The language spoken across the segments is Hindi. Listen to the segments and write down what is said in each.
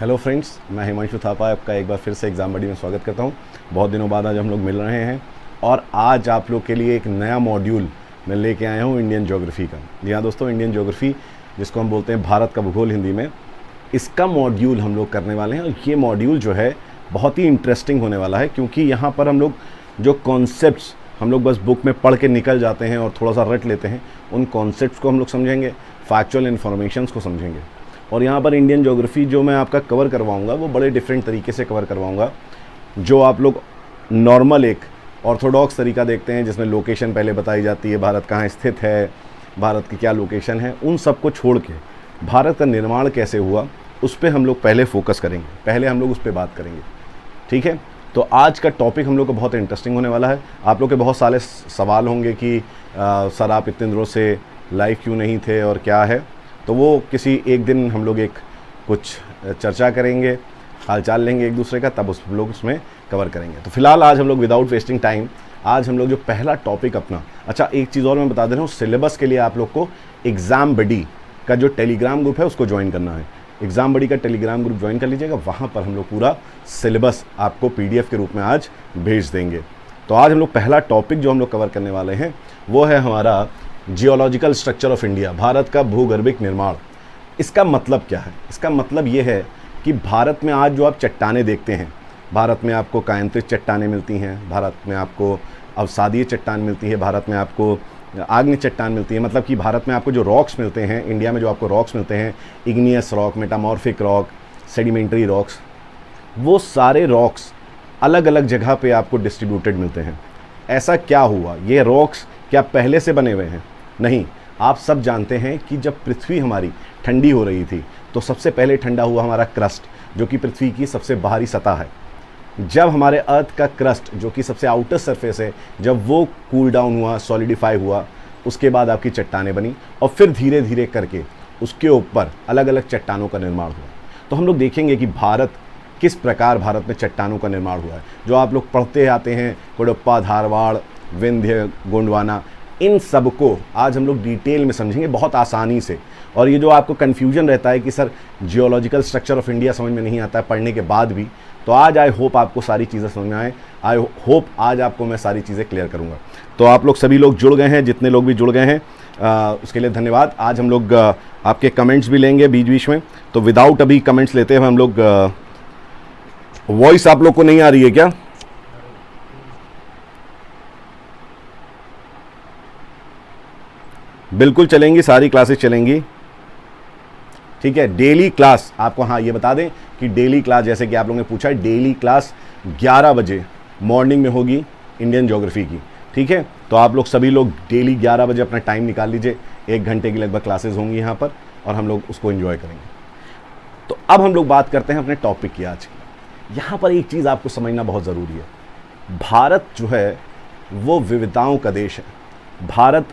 हेलो फ्रेंड्स, मैं हिमांशु थापा आपका एक बार फिर से एग्ज़ाम बडी में स्वागत करता हूं। बहुत दिनों बाद आज हम लोग मिल रहे हैं और आज आप लोग के लिए एक नया मॉड्यूल मैं लेके आया हूं इंडियन ज्योग्राफी का। जी हाँ दोस्तों, इंडियन ज्योग्राफी जिसको हम बोलते हैं भारत का भूगोल हिंदी में, इसका मॉड्यूल हम लोग करने वाले हैं। और ये मॉड्यूल जो है बहुत ही इंटरेस्टिंग होने वाला है, क्योंकि यहाँ पर हम लोग जो कॉन्सेप्ट्स हम लोग बस बुक में पढ़ के निकल जाते हैं और थोड़ा सा रट लेते हैं, उन कॉन्सेप्ट्स को हम लोग समझेंगे, फैक्चुअल इन्फॉर्मेशंस को समझेंगे। और यहाँ पर इंडियन ज्योग्राफी जो मैं आपका कवर करवाऊँगा वो बड़े डिफरेंट तरीके से कवर करवाऊँगा। जो आप लोग नॉर्मल एक ऑर्थोडॉक्स तरीका देखते हैं जिसमें लोकेशन पहले बताई जाती है, भारत कहाँ स्थित है, भारत की क्या लोकेशन है, उन सब को छोड़ के भारत का निर्माण कैसे हुआ उस पर हम लोग पहले फोकस करेंगे, पहले हम लोग उस पर बात करेंगे। ठीक है, तो आज का टॉपिक हम लोग को बहुत इंटरेस्टिंग होने वाला है। आप लोग के बहुत सारे सवाल होंगे कि सर आप इतने दिनों से लाइव क्यों नहीं थे और क्या है, तो वो किसी एक दिन हम लोग एक कुछ चर्चा करेंगे, हालचाल लेंगे एक दूसरे का, तब उस लोग उसमें कवर करेंगे। तो फिलहाल आज हम लोग विदाउट वेस्टिंग टाइम आज हम लोग जो पहला टॉपिक अपना, अच्छा एक चीज़ और मैं बता दे रहा हूँ, सिलेबस के लिए आप लोग को एग्ज़ाम बडी का जो टेलीग्राम ग्रुप है उसको ज्वाइन करना है। एग्ज़ाम बडी का टेलीग्राम ग्रुप ज्वाइन कर लीजिएगा, वहाँ पर हम लोग पूरा सिलेबस आपको PDF के रूप में आज भेज देंगे। तो आज हम लोग पहला टॉपिक जो हम लोग कवर करने वाले हैं वो है हमारा geological structure of India, Bharat का भूगर्भिक निर्माण। इसका मतलब क्या है? इसका मतलब ये है कि भारत में आज जो आप चट्टानें देखते हैं, भारत में आपको कायांतरित चट्टानें मिलती हैं, भारत में आपको अवसादीय चट्टान मिलती है, भारत में आपको आग्नेय चट्टान मिलती है। मतलब कि भारत में आपको जो रॉक्स मिलते हैं, इंडिया में जो आपको रॉक्स मिलते हैं, igneous rock, metamorphic rock, sedimentary rocks, वो सारे रॉक्स अलग अलग जगह पे आपको डिस्ट्रीब्यूटेड मिलते हैं। ऐसा क्या हुआ? ये रॉक्स क्या पहले से बने हुए हैं? नहीं, आप सब जानते हैं कि जब पृथ्वी हमारी ठंडी हो रही थी तो सबसे पहले ठंडा हुआ हमारा क्रस्ट, जो कि पृथ्वी की सबसे बाहरी सतह है। जब हमारे अर्थ का क्रस्ट जो कि सबसे आउटर सरफेस है, जब वो कूल डाउन हुआ, सॉलिडिफाई हुआ, उसके बाद आपकी चट्टानें बनी और फिर धीरे धीरे करके उसके ऊपर अलग अलग चट्टानों का निर्माण हुआ। तो हम लोग देखेंगे कि भारत किस प्रकार भारत में चट्टानों का निर्माण हुआ है। जो आप लोग पढ़ते आते हैं, कडप्पा, धारवाड़, विंध्य, गोंडवाना, इन सब को आज हम लोग डिटेल में समझेंगे बहुत आसानी से। और ये जो आपको कन्फ्यूजन रहता है कि sir geological structure of India समझ में नहीं आता है पढ़ने के बाद भी, तो आज आई होप आपको सारी चीज़ें समझ में आए। आई होप आज आपको मैं सारी चीज़ें क्लियर करूँगा। तो आप लोग सभी लोग जुड़ गए हैं, जितने लोग भी जुड़ गए हैं उसके लिए धन्यवाद। आज हम लोग आपके कमेंट्स भी लेंगे बीच बीच में, तो विदाउट अभी कमेंट्स लेते हैं हम लोग। वॉइस आप लोग को नहीं आ रही है क्या? बिल्कुल चलेंगी, सारी क्लासेस चलेंगी। ठीक है, डेली क्लास आपको, हाँ ये बता दें कि डेली क्लास, जैसे कि आप लोगों ने पूछा है, डेली क्लास 11 बजे मॉर्निंग में होगी इंडियन ज्योग्राफी की। ठीक है, तो आप लोग सभी लोग डेली 11 बजे अपना टाइम निकाल लीजिए। 1 घंटे की लगभग क्लासेस होंगी यहाँ पर और हम लोग उसको एंजॉय करेंगे। तो अब हम लोग बात करते हैं अपने टॉपिक की आज की। यहाँ पर एक चीज़ आपको समझना बहुत ज़रूरी है, भारत जो है वो विविधताओं का देश है। भारत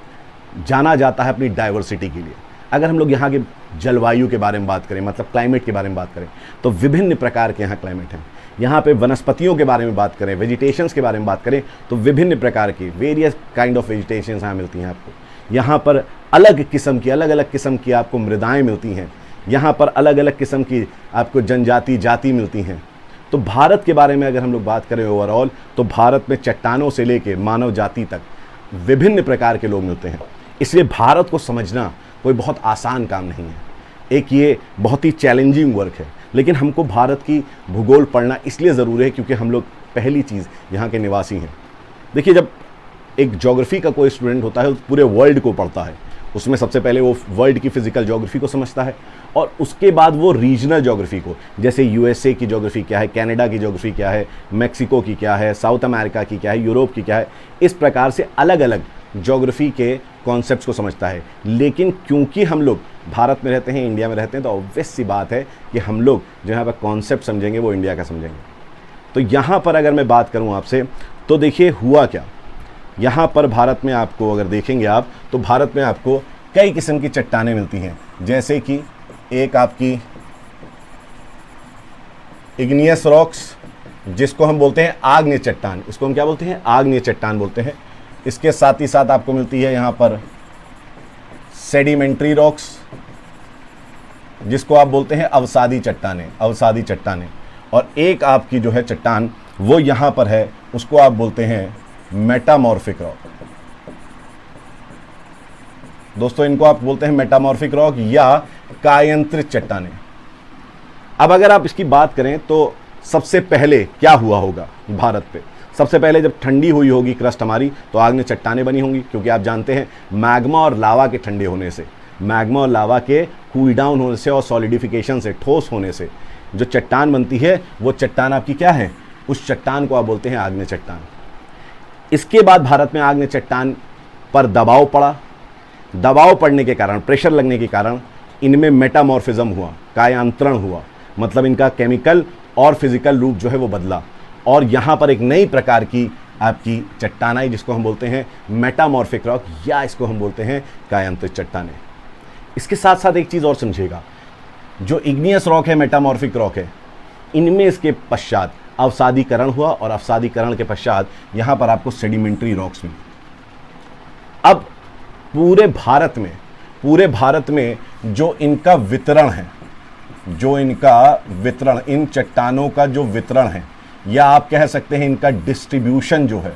जाना जाता है अपनी डाइवर्सिटी के लिए। अगर हम लोग यहाँ के जलवायु के बारे में बात करें, मतलब क्लाइमेट के बारे में बात करें, तो विभिन्न प्रकार के यहाँ क्लाइमेट हैं। यहाँ पे वनस्पतियों के बारे में बात करें, वेजिटेशंस के बारे में बात करें, तो विभिन्न प्रकार की वेरियस काइंड ऑफ वेजिटेशंस यहाँ मिलती हैं आपको। यहाँ पर अलग अलग किस्म की आपको मृदाएँ मिलती हैं। यहाँ पर अलग अलग किस्म की आपको जाति मिलती हैं। तो भारत के बारे में अगर हम लोग बात करें ओवरऑल, तो भारत में चट्टानों से लेके मानव जाति तक विभिन्न प्रकार के लोग मिलते हैं। इसलिए भारत को समझना कोई बहुत आसान काम नहीं है, एक ये बहुत ही चैलेंजिंग वर्क है। लेकिन हमको भारत की भूगोल पढ़ना इसलिए ज़रूरी है क्योंकि हम लोग पहली चीज़ यहाँ के निवासी हैं। देखिए, जब एक ज्योग्राफी का कोई स्टूडेंट होता है, पूरे वर्ल्ड को पढ़ता है, उसमें सबसे पहले वो वर्ल्ड की फिजिकल ज्योग्राफी को समझता है और उसके बाद वो रीजनल ज्योग्राफी को, जैसे USA की ज्योग्राफी क्या है, कनाडा की ज्योग्राफी क्या है, मैक्सिको की क्या है, साउथ अमेरिका की क्या है, यूरोप की क्या है, इस प्रकार से अलग अलग ज्योग्राफी के कॉन्सेप्ट्स को समझता है। लेकिन क्योंकि हम लोग भारत में रहते हैं, इंडिया में रहते हैं, तो ऑब्वियस सी बात है कि हम लोग जो यहाँ पर कॉन्सेप्ट समझेंगे वो इंडिया का समझेंगे। तो यहाँ पर अगर मैं बात करूँ आपसे, तो देखिए हुआ क्या। यहाँ पर भारत में आपको अगर देखेंगे आप, तो भारत में आपको कई किस्म की चट्टानें मिलती हैं। जैसे कि एक आपकी इग्नियस रॉक्स, जिसको हम बोलते हैं आग्नेय चट्टान, इसको हम क्या बोलते हैं? आग्नेय चट्टान बोलते हैं। इसके साथ ही साथ आपको मिलती है यहाँ पर सेडिमेंट्री रॉक्स, जिसको आप बोलते हैं अवसादी चट्टानें, अवसादी चट्टानें। और एक आपकी जो है चट्टान वो यहां पर है, उसको आप बोलते हैं मेटामॉर्फिक रॉक। दोस्तों इनको आप बोलते हैं मेटामॉर्फिक रॉक या कायांतरित चट्टानें। अब अगर आप इसकी बात करें तो सबसे पहले क्या हुआ होगा भारत पे? सबसे पहले जब ठंडी हुई होगी क्रस्ट हमारी, तो आग्नेय चट्टानें बनी होंगी, क्योंकि आप जानते हैं मैग्मा और लावा के ठंडे होने से, मैग्मा और लावा के कूल डाउन होने से और सॉलिडिफिकेशन से, ठोस होने से जो चट्टान बनती है वो चट्टान आपकी क्या है? उस चट्टान को आप बोलते हैं आग्नेय चट्टान। इसके बाद भारत में आग्नेय चट्टान पर दबाव पड़ा, दबाव पड़ने के कारण, प्रेशर लगने के कारण इनमें मेटामॉर्फिज्म हुआ, कायांतरण हुआ, मतलब इनका केमिकल और फिजिकल रूप जो है वो बदला, और यहाँ पर एक नई प्रकार की आपकी चट्टान आई जिसको हम बोलते हैं मेटामॉर्फिक रॉक, या इसको हम बोलते हैं कायांतरित चट्टानें। इसके साथ साथ एक चीज़ और समझिएगा, जो इग्नियस रॉक है, मेटामॉर्फिक रॉक है, इनमें इसके पश्चात अवसादीकरण हुआ, और अवसादीकरण के पश्चात यहाँ पर आपको सेडिमेंट्री रॉक्स मिली। अब पूरे भारत में जो इनका वितरण है, जो इनका वितरण, इन चट्टानों का जो वितरण है, या आप कह सकते हैं इनका डिस्ट्रीब्यूशन जो है,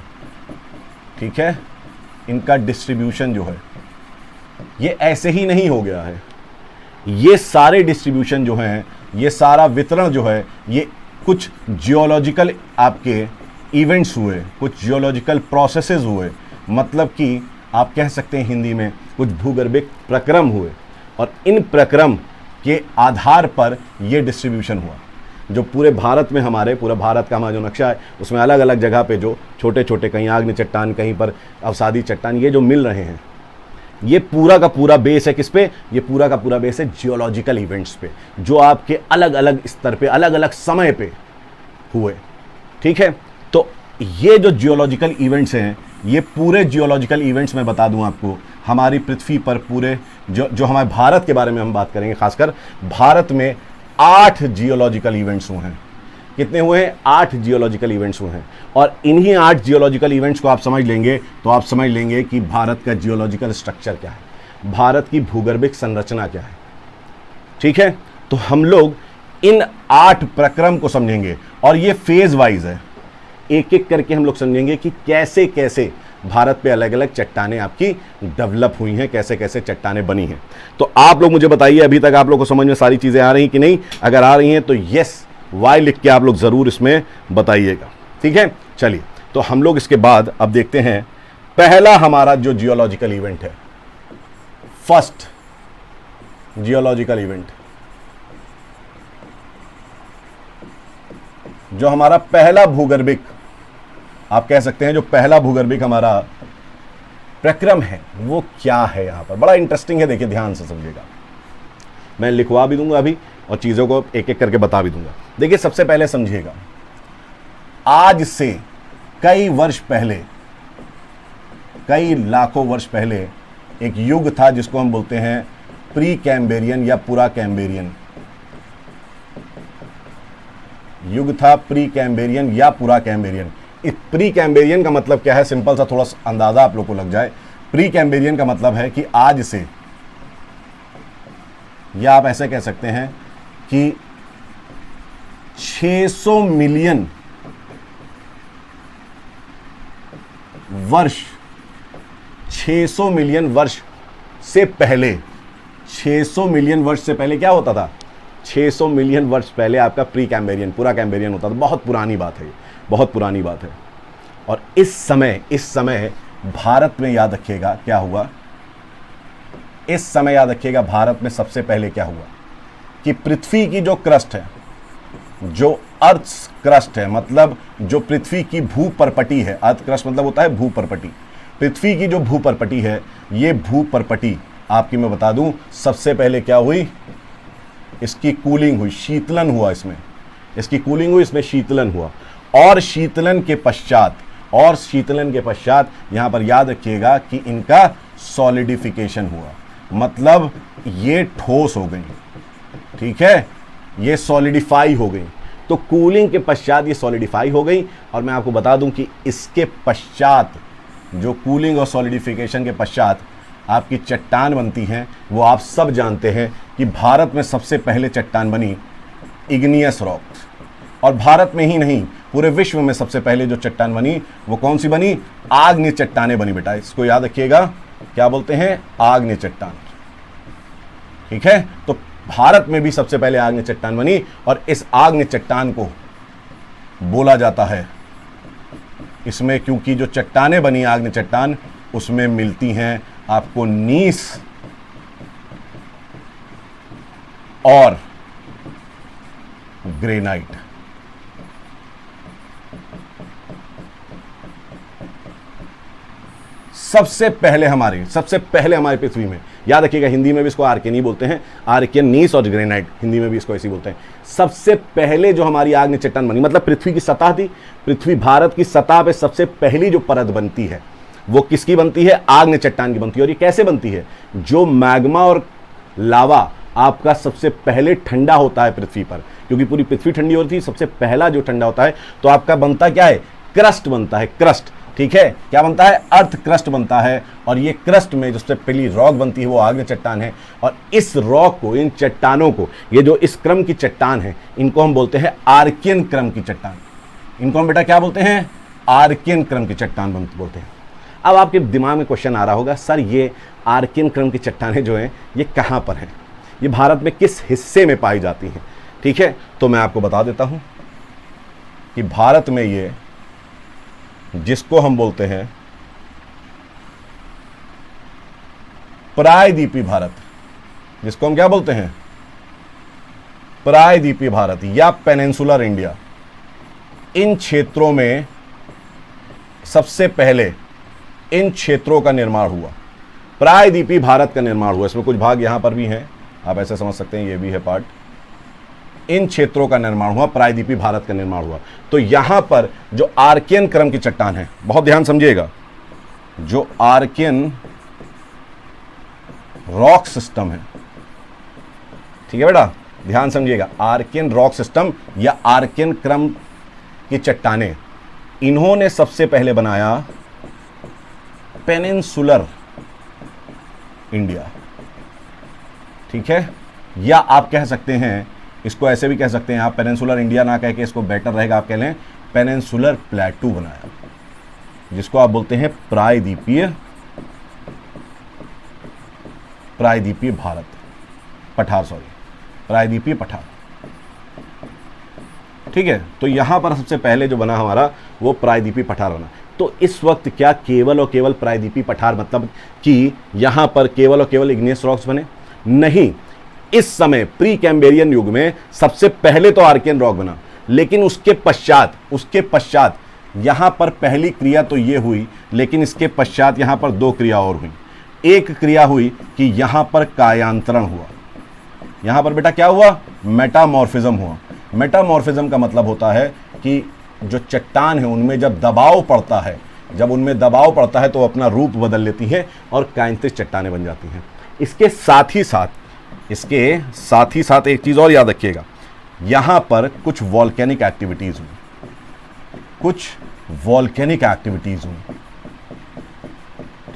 ठीक है, इनका डिस्ट्रीब्यूशन जो है ये ऐसे ही नहीं हो गया है। ये सारे डिस्ट्रीब्यूशन जो हैं, ये सारा वितरण जो है, ये कुछ जियोलॉजिकल आपके इवेंट्स हुए, कुछ जियोलॉजिकल प्रोसेसेस हुए, मतलब कि आप कह सकते हैं हिंदी में कुछ भूगर्भिक प्रक्रम हुए, और इन प्रक्रम के आधार पर ये डिस्ट्रीब्यूशन हुआ। जो पूरे भारत में हमारे, पूरा भारत का हमारा जो नक्शा है उसमें अलग अलग जगह पे जो छोटे छोटे, कहीं आग्नेय चट्टान, कहीं पर अवसादी चट्टान, ये जो मिल रहे हैं, ये पूरा का पूरा बेस है किस पे? ये पूरा का पूरा बेस है जियोलॉजिकल इवेंट्स पे, जो आपके अलग अलग स्तर पे, अलग अलग समय पे हुए। ठीक है, तो ये जो जियोलॉजिकल इवेंट्स हैं, ये पूरे जियोलॉजिकल इवेंट्स में बता दूं आपको, हमारी पृथ्वी पर पूरे जो हमारे भारत के बारे में हम बात करेंगे, खासकर भारत में 8 जियोलॉजिकल इवेंट्स हुए हैं। कितने हुए हैं? 8 जियोलॉजिकल इवेंट्स हुए हैं। और इन्हीं 8 जियोलॉजिकल इवेंट्स को आप समझ लेंगे तो आप समझ लेंगे कि भारत का जियोलॉजिकल स्ट्रक्चर क्या है, भारत की भूगर्भिक संरचना क्या है। ठीक है, तो हम लोग इन 8 प्रक्रम को समझेंगे, और ये फेज वाइज है, एक एक करके हम लोग समझेंगे कि कैसे कैसे भारत पे अलग अलग चट्टानें आपकी डेवलप हुई हैं, कैसे कैसे चट्टानें बनी हैं। तो आप लोग मुझे बताइए, अभी तक आप लोग को समझ में सारी चीज़ें आ रही कि नहीं? अगर आ रही हैं तो यस वाई लिख के आप लोग ज़रूर इसमें बताइएगा। ठीक है, चलिए, तो हम लोग इसके बाद अब देखते हैं पहला हमारा जो जियोलॉजिकल इवेंट है, फर्स्ट जियोलॉजिकल इवेंट, जो हमारा पहला भूगर्भिक, आप कह सकते हैं जो पहला भूगर्भिक हमारा प्रक्रम है, वो क्या है? यहां पर बड़ा इंटरेस्टिंग है, देखिए ध्यान से समझिएगा। मैं लिखवा भी दूंगा अभी और चीज़ों को एक एक करके बता भी दूंगा। देखिए, सबसे पहले समझिएगा, आज से कई वर्ष पहले, कई लाखों वर्ष पहले एक युग था जिसको हम बोलते हैं प्री कैम्ब्रियन या पुरा कैम्ब्रियन युग था, प्री कैम्ब्रियन या पुरा कैम्ब्रियन। इस प्री कैम्ब्रियन का मतलब क्या है? सिंपल सा थोड़ा अंदाजा आप लोग को लग जाए। प्री कैम्ब्रियन का मतलब है कि आज से, या आप ऐसे कह सकते हैं कि 600 मिलियन वर्ष, 600 मिलियन वर्ष से पहले, 600 मिलियन वर्ष से पहले क्या होता था? 600 मिलियन वर्ष पहले आपका प्री कैम्ब्रियन, पूरा कैम्ब्रियन होता था। बहुत पुरानी बात है, बहुत पुरानी बात है। और इस समय भारत में याद रखिएगा क्या हुआ, इस समय याद रखिएगा भारत में सबसे पहले क्या हुआ कि पृथ्वी की जो क्रस्ट है, जो अर्थ क्रस्ट है, मतलब जो पृथ्वी की भूपर्पटी है, अर्थ क्रस्ट मतलब होता है भूपर्पटी, पृथ्वी की जो भूपर्पटी है, ये भूपर्पटी आपकी मैं बता दूं सबसे पहले क्या हुई, इसकी कूलिंग हुई, शीतलन हुआ, इसमें इसकी कूलिंग हुई, इसमें शीतलन हुआ। और शीतलन के पश्चात यहां पर याद रखिएगा कि इनका सॉलिडिफिकेशन हुआ, मतलब ये ठोस हो गई। ठीक है, ये सॉलिडिफाई हो गई। तो कूलिंग के पश्चात ये सॉलिडिफाई हो गई। और मैं आपको बता दूं कि इसके पश्चात, जो कूलिंग और सॉलिडिफिकेशन के पश्चात आपकी चट्टान बनती हैं वो आप सब जानते हैं कि भारत में सबसे पहले चट्टान बनी इग्नियस रॉक, और भारत में ही नहीं पूरे विश्व में सबसे पहले जो चट्टान बनी वो कौन सी बनी? आग्नेय चट्टानें बनी बेटा, इसको याद रखिएगा, क्या बोलते हैं? आग्नेय चट्टान। ठीक है, तो भारत में भी सबसे पहले आग्नेय चट्टान बनी, और इस आग्नेय चट्टान को बोला जाता है, इसमें क्योंकि जो चट्टानें बनी आग्नेय चट्टान उसमें मिलती हैं आपको नीस और ग्रेनाइट। सबसे पहले हमारे पृथ्वी में, याद रखिएगा हिंदी में भी इसको आर्कियन ही बोलते हैं, आर्कियन, नीस और ग्रेनाइट, हिंदी में भी इसको ऐसे ही बोलते हैं। सबसे पहले जो हमारी आग्नेय चट्टान बनी, मतलब पृथ्वी की सतह थी, पृथ्वी भारत की सतह पे सबसे पहली जो परत बनती है वो किसकी बनती है? आग्नेय चट्टान की बनती है। और ये कैसे बनती है? जो मैग्मा और लावा आपका सबसे पहले ठंडा होता है पृथ्वी पर, क्योंकि पूरी पृथ्वी ठंडी होती है, सबसे पहला जो ठंडा होता है तो आपका बनता क्या है? क्रस्ट बनता है, क्रस्ट। ठीक है, क्या बनता है? अर्थ क्रस्ट बनता है, और ये क्रस्ट में जो सबसे पहली रॉक बनती है वो आग्नेय चट्टान है। और इस रॉक को, इन चट्टानों को, ये जो इस क्रम की चट्टान है इनको हम बोलते हैं आर्कियन क्रम की चट्टान। इनको हम बेटा क्या बोलते हैं? आर्कियन क्रम की चट्टान बोलते हैं। अब आपके दिमाग में क्वेश्चन आ रहा होगा, सर ये आर्कियन क्रम की चट्टानें जो हैं ये कहाँ पर हैं, ये भारत में किस हिस्से में पाई जाती हैं? ठीक है, तो मैं आपको बता देता हूं कि भारत में ये, जिसको हम बोलते हैं प्रायद्वीपीय भारत, जिसको हम क्या बोलते हैं? प्रायद्वीपीय भारत या पेनिनसुलर इंडिया, इन क्षेत्रों में सबसे पहले इन क्षेत्रों का निर्माण हुआ, प्रायद्वीपीय भारत का निर्माण हुआ। इसमें कुछ भाग यहां पर भी हैं, आप ऐसे समझ सकते हैं, ये भी है पार्ट। इन क्षेत्रों का निर्माण हुआ, प्रायद्वीपीय भारत का निर्माण हुआ। तो यहां पर जो आर्कियन क्रम की चट्टान है, बहुत ध्यान समझिएगा, जो आर्कियन रॉक सिस्टम है, ठीक है बेटा, ध्यान समझिएगा, आर्कियन रॉक सिस्टम या आर्कियन क्रम की चट्टानें, इन्होंने सबसे पहले बनाया पेनिनसुलर इंडिया। ठीक है, या आप कह सकते हैं, इसको ऐसे भी कह सकते हैं आप, पेनिनसुलर इंडिया ना कह के इसको बेटर रहेगा, आप कह लें पेनिनसुलर प्लेटू बनाया, जिसको आप बोलते हैं प्रायद्वीपीय भारत, प्रायद्वीपीय पठार। ठीक है, तो यहां पर सबसे पहले जो बना हमारा वो प्रायद्वीपीय पठार बना। तो इस वक्त क्या केवल और केवल प्रायद्वीपीय पठार, मतलब कि यहां पर केवल और केवल इग्नियस रॉक्स बने? नहीं, इस समय प्री कैम्ब्रियन युग में सबसे पहले तो आर्कियन रॉक बना, लेकिन उसके पश्चात यहां पर पहली क्रिया तो ये हुई, लेकिन इसके पश्चात यहां पर दो क्रिया और हुई। एक क्रिया हुई कि यहां पर कायांतरण हुआ, यहां पर बेटा क्या हुआ? मेटामॉर्फिज्म हुआ। मेटामॉर्फिज्म का मतलब होता है कि जो चट्टान है उनमें जब दबाव पड़ता है, तो अपना रूप बदल लेती है और कायांतरित चट्टानें बन जाती हैं। इसके साथ ही साथ एक चीज और याद रखिएगा, यहां पर कुछ वॉल्केनिक एक्टिविटीज हुई,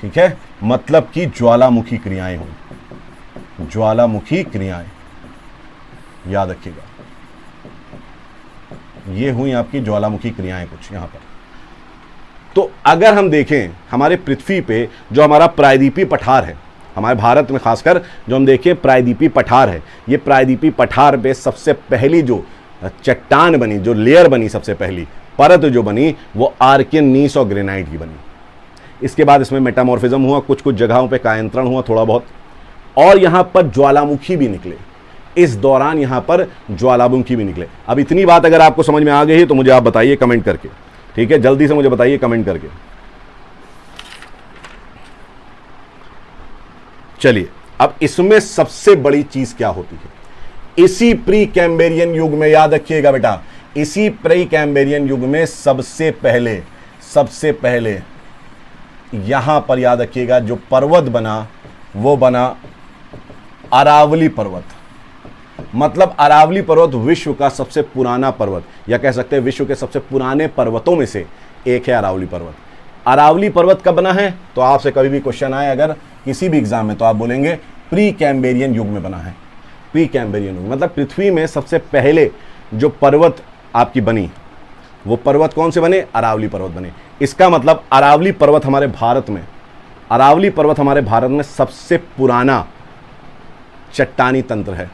ठीक है, मतलब कि ज्वालामुखी क्रियाएं हुई, ज्वालामुखी क्रियाएं, याद रखिएगा, ये हुई आपकी ज्वालामुखी क्रियाएं कुछ यहां पर। तो अगर हम देखें हमारे पृथ्वी पे जो हमारा प्रायद्वीपीय पठार है, हमारे भारत में खासकर जो हम देखें प्रायद्वीपीय पठार है, ये प्रायद्वीपीय पठार पे सबसे पहली जो चट्टान बनी, जो लेयर बनी, सबसे पहली परत जो बनी वो आर्कियन, नीस और ग्रेनाइट की बनी। इसके बाद इसमें मेटामॉर्फिज्म हुआ, कुछ कुछ जगहों पे कायांतरण हुआ थोड़ा बहुत, और यहाँ पर ज्वालामुखी भी निकले, इस दौरान यहाँ पर ज्वालामुखी भी निकले। अब इतनी बात अगर आपको समझ में आ गई है तो मुझे आप बताइए कमेंट करके, ठीक है, जल्दी से मुझे बताइए कमेंट करके। चलिए, अब इसमें सबसे बड़ी चीज क्या होती है? इसी प्री कैम्ब्रियन युग में, याद रखिएगा बेटा, इसी प्री कैम्ब्रियन युग में सबसे पहले यहां पर याद रखिएगा जो पर्वत बना वो बना अरावली पर्वत। मतलब अरावली पर्वत विश्व का सबसे पुराना पर्वत, या कह सकते हैं विश्व के सबसे पुराने पर्वतों में से एक है अरावली पर्वत। अरावली पर्वत कब बना है? तो आपसे कभी भी क्वेश्चन आए अगर किसी भी एग्जाम में, तो आप बोलेंगे प्री कैम्ब्रियन युग में बना है। प्री कैम्ब्रियन युग मतलब पृथ्वी में सबसे पहले जो पर्वत आपकी बनी, वो पर्वत कौन से बने? अरावली पर्वत बने। इसका मतलब अरावली पर्वत हमारे भारत में, अरावली पर्वत हमारे भारत में सबसे पुराना चट्टानी तंत्र है,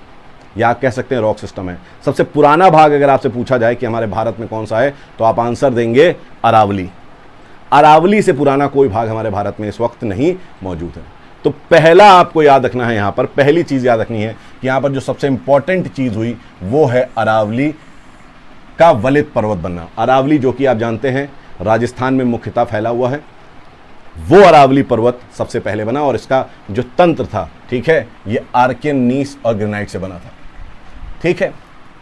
या कह सकते हैं रॉक सिस्टम है। सबसे पुराना भाग अगर आपसे पूछा जाए कि हमारे भारत में कौन सा है, तो आप आंसर देंगे अरावली। अरावली से पुराना कोई भाग हमारे भारत में इस वक्त नहीं मौजूद है। तो पहला आपको याद रखना है, यहां पर पहली चीज याद रखनी है कि यहां पर जो सबसे इंपॉर्टेंट चीज हुई वो है अरावली का वलित पर्वत बनना। अरावली जो कि आप जानते हैं राजस्थान में मुख्यतः फैला हुआ है, वो अरावली पर्वत सबसे पहले बना, और इसका जो तंत्र था, ठीक है, ये आर्कियन, नीस और ग्रेनाइट से बना था। ठीक है,